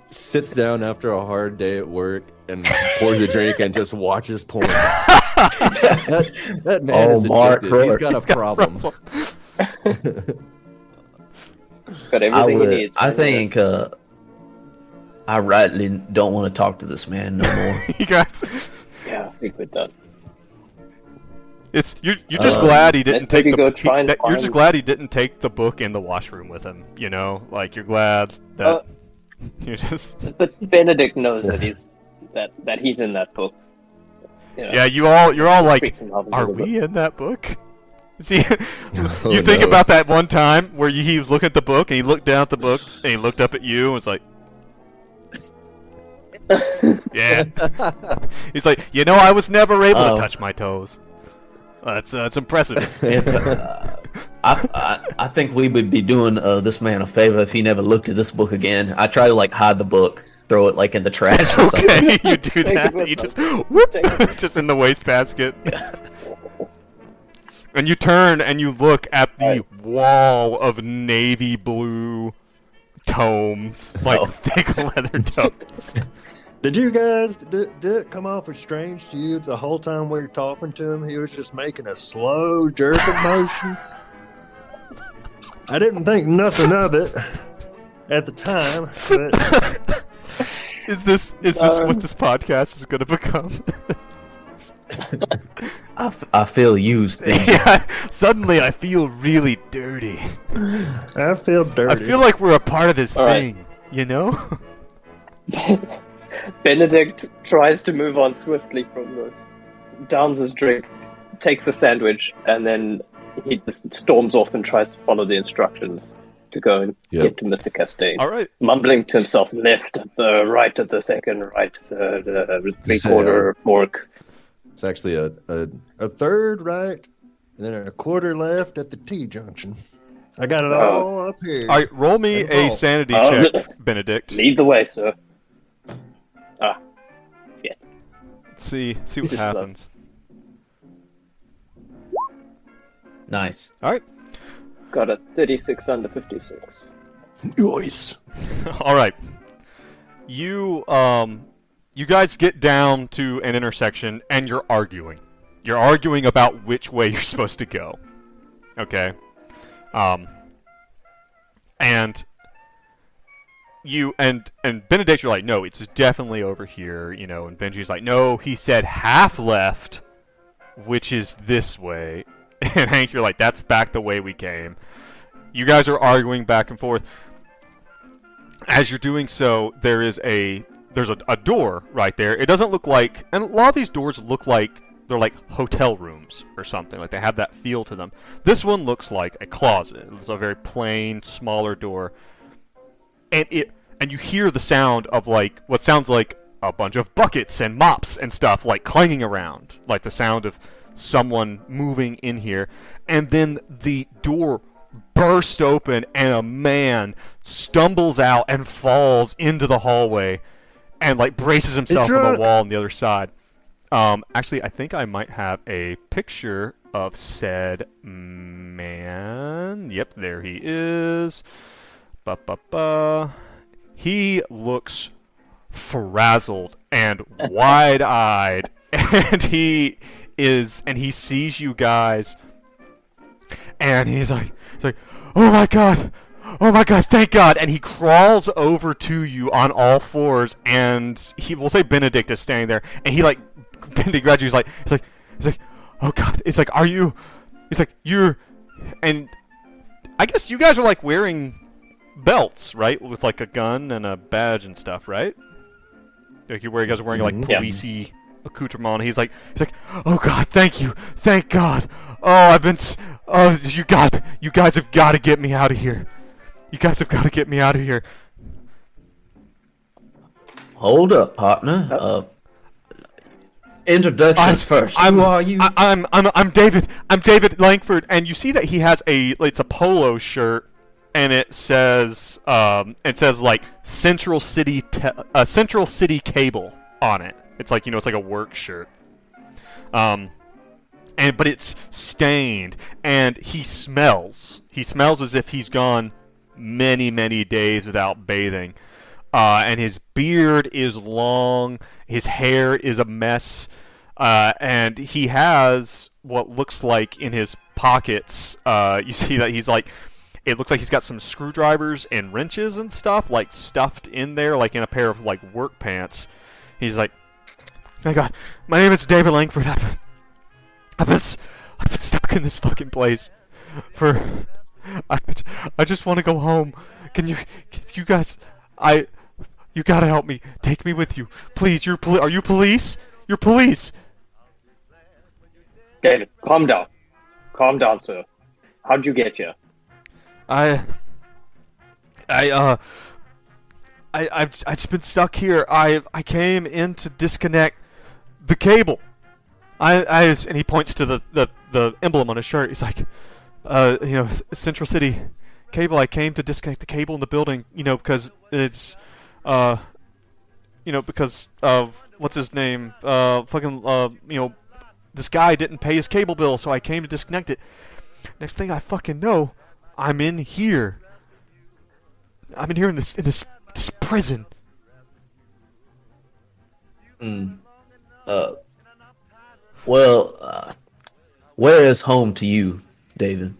Sits down after a hard day at work and pours a drink and just watches porn. that man is
Mark,
addicted. He's got a problem.
Got everything he needs.
I think I rightly don't want to talk to this man no more.
You guys,
Yeah, I think we're done.
you're just glad he didn't
let's
take
maybe
the
go try and
you're just
find-
glad he didn't take the book in the washroom with him. You know, like you're glad that you're just.
But Benedict knows that he's in that book. You know,
Yeah, you're all like,
freaks him out a
are
little bit.
we in that book? See,
Oh,
you think
no.
about that one time where he was looking at the book and he looked down at the book and he looked up at you and was like, yeah. He's like, I was never able to touch my toes. That's impressive.
If, I think we would be doing this man a favor if he never looked at this book again. I try to hide the book, throw it in the trash or something.
Okay, you do
Take it
that.
with
You
us.
just whoop,
Take it with
just in the wastebasket. And you turn and you look at the
Right.
wall of navy blue tomes, thick leather tomes.
Did you guys, did it come off as strange to you the whole time we were talking to him? He was just making a slow jerking motion. I didn't think nothing of it at the time, but
Is this what this podcast is going to become?
I feel used. Benji.
Yeah, suddenly I feel really dirty.
I feel dirty.
I feel like we're a part of this
All right.
thing, you know?
Benedict tries to move on swiftly from this, downs his drink, takes a sandwich, and then he just storms off and tries to follow the instructions to go and get to Mr. Castaigne.
All right.
Mumbling to himself, left at the right at the second, right at the three-quarter fork.
It's actually a
a third right, and then a quarter left at the T junction. I got it all up here.
All right, roll me a
Involved.
sanity check, Benedict.
Lead the way, sir.
See what
This is
happens.
Nice.
All right.
Got a 36 under 56.
Nice.
All right. You guys get down to an intersection and you're arguing. You're arguing about which way you're supposed to go. Okay. And you and Benedict, you're like, no, it's definitely over here, and Benji's like, no, he said half left, which is this way. And Hank, you're like, that's back the way we came. You guys are arguing back and forth. As you're doing so, there is there's a door right there. It doesn't look like, and a lot of these doors look like they're like hotel rooms or something. Like they have that feel to them. This one looks like a closet. It's a very plain, smaller door, and you hear the sound of like what sounds like a bunch of buckets and mops and stuff like clanging around, like the sound of someone moving in here. And then the door burst open and a man stumbles out and falls into the hallway and like braces himself on the wall on the other side. Actually, I think I might have a picture of said man. Yep, there he is. He looks frazzled and wide-eyed, and he sees you guys, and he's like, oh my god, thank God, and he crawls over to you on all fours, and we'll say Benedict is standing there, and Benedict grabs you, he's like, oh god, it's like, you're, and I guess you guys are like wearing belts, right, with like a gun and a badge and stuff, right? Like you guys are wearing like policey accoutrement. He's like, oh god, thank God. You guys have got to get me out of here. You guys have got to get me out of here.
Hold up, partner. Introductions first. Who are you?
I'm David. I'm David Langford, and you see that he has it's a polo shirt, and it says like Central City Cable on it. It's like, it's like a work shirt. But it's stained, and he smells. He smells as if he's gone many, many days without bathing. And his beard is long, his hair is a mess, and he has what looks like in his pockets, you see that he's like, it looks like he's got some screwdrivers and wrenches and stuff, like, stuffed in there, like in a pair of, like, work pants. He's like, my god, my name is David Langford, I've been stuck in this fucking place for, I just want to go home. You guys, you gotta help me. Take me with you. Please, are you police? You're police.
David, calm down. Calm down, sir. How'd you get here?
I've just been stuck here. I came in to disconnect the cable. And he points to the emblem on his shirt. He's like, Central City Cable. I came to disconnect the cable in the building, because it's, because what's his name? This guy didn't pay his cable bill, so I came to disconnect it. Next thing I fucking know, I'm in here. I'm in here in this prison.
Where is home to you, David?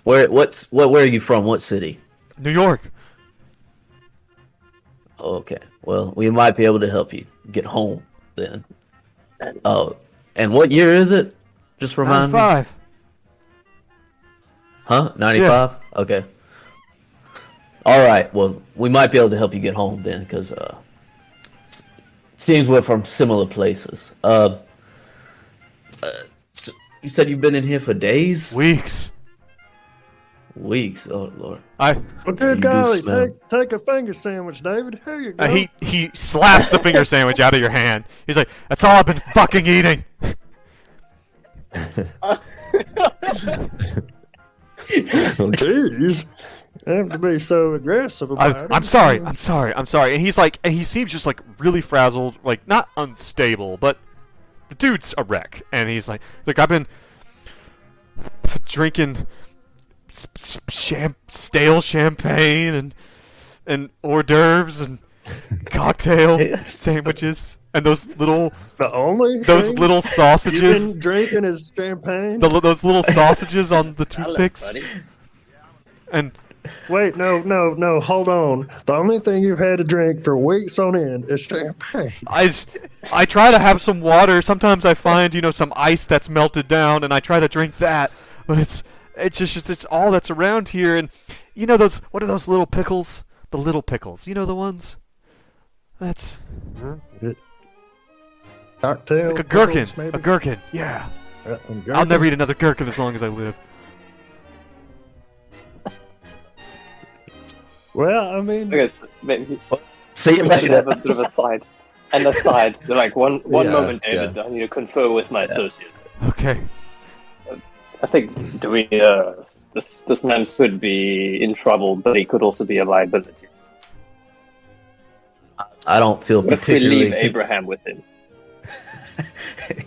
Where are you from? What city?
New York.
Okay. Well, we might be able to help you get home then. And what year is it? Just remind
95.
me. Huh? 95? Yeah. Okay. All right. Well, we might be able to help you get home then, because it seems we're from similar places. So you said you've been in here for days?
Weeks.
Oh Lord.
Well, good golly, take a finger sandwich, David. Here you go.
He slaps the finger sandwich out of your hand. He's like, that's all I've been fucking eating.
Jeez. I have to be so aggressive about it.
I'm sorry. And he's like, and he seems just like really frazzled, like not unstable, but the dude's a wreck. And he's like, look, I've been drinking stale champagne and hors d'oeuvres and cocktail sandwiches and those little sausages.
You've been drinking his champagne.
Those little sausages on the toothpicks. And
wait, no, hold on. The only thing you've had to drink for weeks on end is champagne.
I try to have some water. Sometimes I find some ice that's melted down, and I try to drink that, but it's all that's around here. And what are those little pickles? The little pickles, the ones? That's
Cocktail.
like a gherkin.
bubbles, maybe?
A gherkin. Yeah.
Gherkin?
I'll never eat another gherkin as long as I live.
Well, I mean,
Okay, so maybe
See you
we should have
later.
a bit of a side. And aside, like one
Yeah,
moment, David,
yeah.
I need to confer with my associate.
Okay.
I think this man could be in trouble, but he could also be a liability.
I don't feel
What if we
particularly
leave Abraham with him?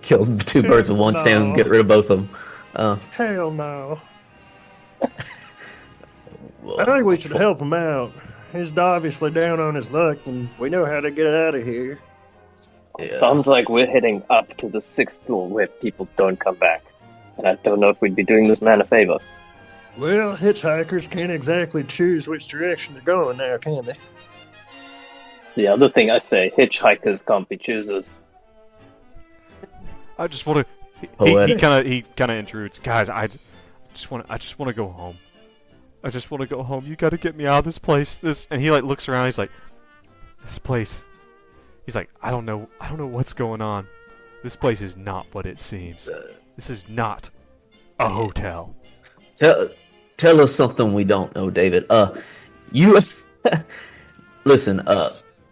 kill two birds with one stone and
No.
get rid of both of them.
hell no. I think we should help him out. He's obviously down on his luck, and we know how to get out of here.
Yeah.
Sounds like we're heading up to the 6th floor where people don't come back. And I don't know if we'd be doing this man a favor.
Well, hitchhikers can't exactly choose which direction they're going now, can they?
The other thing I say, hitchhikers can't be choosers.
I just want to.
Poetic.
He kind of intrudes. Guys, I just want to go home. I just want to go home. You got to get me out of this place. And he like looks around. He's like, this place. He's like, I don't know what's going on. This place is not what it seems. This is not a hotel.
Tell us something we don't know, David. You listen.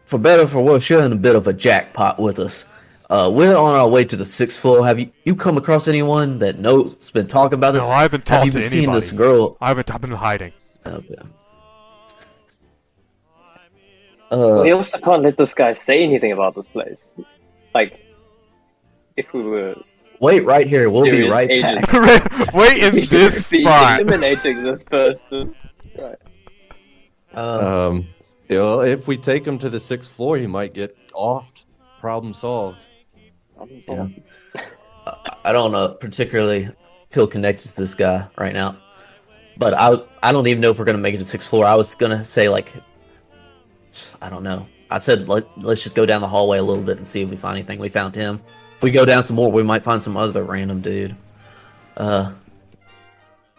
For better or for worse, you're in a bit of a jackpot with us. We're on our way to the 6th floor. Have you come across anyone that knows, been talking about this?
No, I haven't
Have
talked
you
to
been seeing
anybody.
this girl?
I've been hiding.
Okay.
We also can't let this guy say anything about this place. Like, if we were
Wait right here. We'll be
serious
right
agents,
back.
Wait in this
be
spot.
eliminating this person. Right.
Well, if we take him to the 6th floor, he might get offed. Problem solved.
Yeah. I don't particularly feel connected to this guy right now, but I don't even know if we're gonna make it to 6th floor. I was gonna say like, I don't know. I said let's just go down the hallway a little bit and see if we find anything. We found him. If we go down some more, we might find some other random dude. I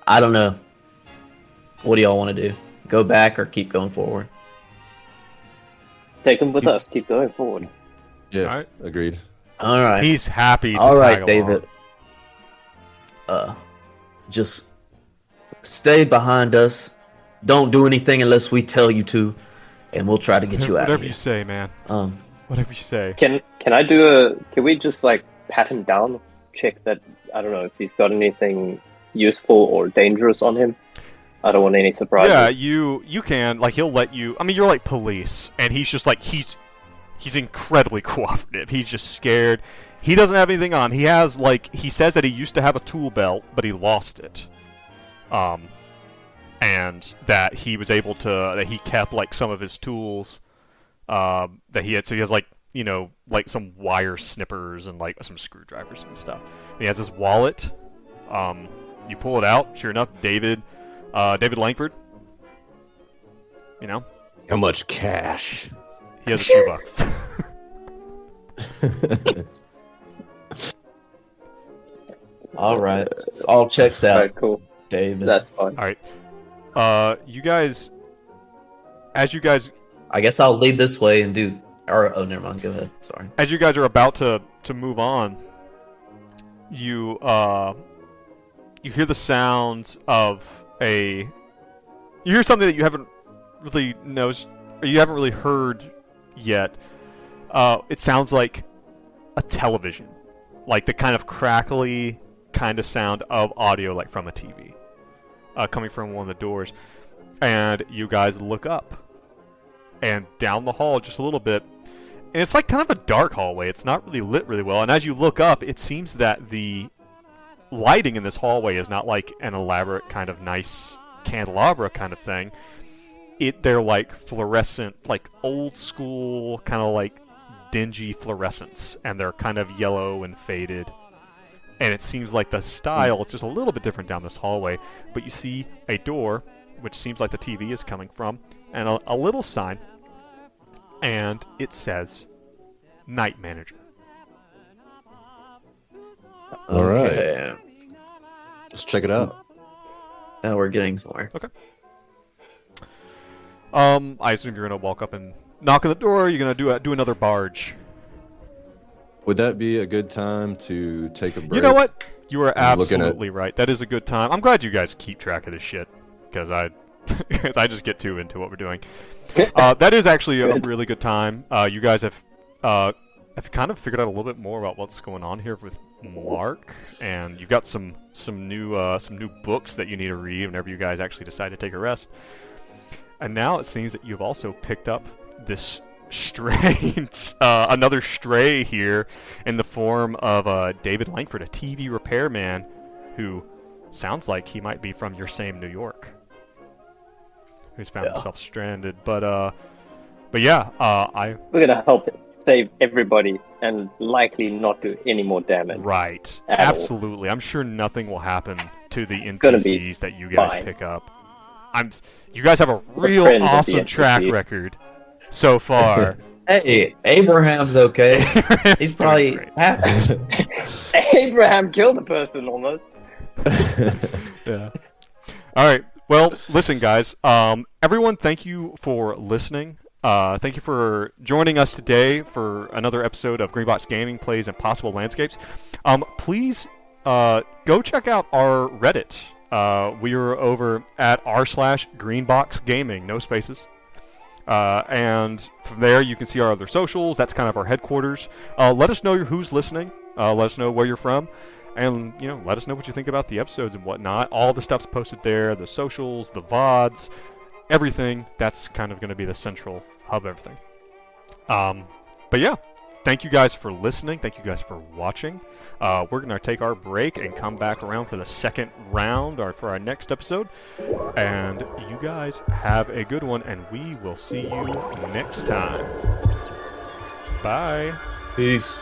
don't know. What do y'all want to do? Go back or keep going forward?
Take him with us. Keep going forward.
Yeah,
Alright.
agreed.
All right.
He's happy to
All right,
tag
David. Just stay behind us. Don't do anything unless we tell you to, and we'll try to get you out
Whatever
of
you
here.
say, man. Whatever you say.
Can we just like pat him down? Check that, I don't know if he's got anything useful or dangerous on him. I don't want any surprises.
Yeah, you can, like, he'll let you. I mean, you're like police, and he's just like he's incredibly cooperative. He's just scared. He doesn't have anything on. He has like he says that he used to have a tool belt, but he lost it. And that he was able to that he kept like some of his tools that he had. So he has like like some wire snippers and like some screwdrivers and stuff. And he has his wallet. You pull it out. Sure enough, David Langford.
How much cash?
He has a few bucks.
All right. All checks out,
Alright, cool.
David.
That's fine.
All right. You guys, as you guys
I guess I'll lead this way and do. Or oh, never mind. Go ahead. Sorry.
as you guys are about to move on, you hear the sounds of you hear something that you haven't really noticed or you haven't really heard yet. It sounds like a television, like the kind of crackly kind of sound of audio, like from a TV, coming from one of the doors. And you guys look up, and down the hall just a little bit, and it's like kind of a dark hallway. It's not really lit really well. And as you look up, it seems that the lighting in this hallway is not like an elaborate kind of nice candelabra kind of thing. They're like fluorescent, like old school, kind of like dingy fluorescents, and they're kind of yellow and faded. And it seems like the style is just a little bit different down this hallway. But you see a door, which seems like the TV is coming from, and a little sign, and it says Night Manager.
All right.
Okay.
Let's check it out.
Now we're getting somewhere.
I assume you're gonna walk up and knock on the door? Or are you gonna do another barge?
Would that be a good time to take a break?
You know what? You are
I'm looking at-
absolutely right. That is a good time. I'm glad you guys keep track of this shit because I just get too into what we're doing. That is actually a really good time. You guys have kind of figured out a little bit more about what's going on here with Mark, and you've got some new books that you need to read whenever you guys actually decide to take a rest. And now it seems that you've also picked up this strange, another stray here in the form of David Langford, a TV repairman who sounds like he might be from your same New York, who's found himself stranded. But yeah,
We're gonna help save everybody and likely not do any more damage.
Right,
at all.
absolutely. I'm sure nothing will happen to the
gonna be
NPCs that you guys
fine.
pick up. You guys have a real
friends of the
awesome track
NPC.
record so far.
Hey, Abraham's okay. He's probably
Great.
happy.
Abraham killed the person almost.
Yeah. All right. Well, listen, guys. Everyone, thank you for listening. Thank you for joining us today for another episode of Greenbox Gaming Plays Impossible Landscapes. Please go check out our Reddit. We are over at r/Greenbox Gaming, no spaces. And from there, you can see our other socials. That's kind of our headquarters. Let us know who's listening. Let us know where you're from. And, let us know what you think about the episodes and whatnot. All the stuff's posted there. The socials, the VODs, everything. That's kind of going to be the central hub of everything. But yeah, thank you guys for listening. Thank you guys for watching. We're going to take our break and come back around for the second round or for our next episode. And you guys have a good one, and we will see you next time. Bye.
Peace.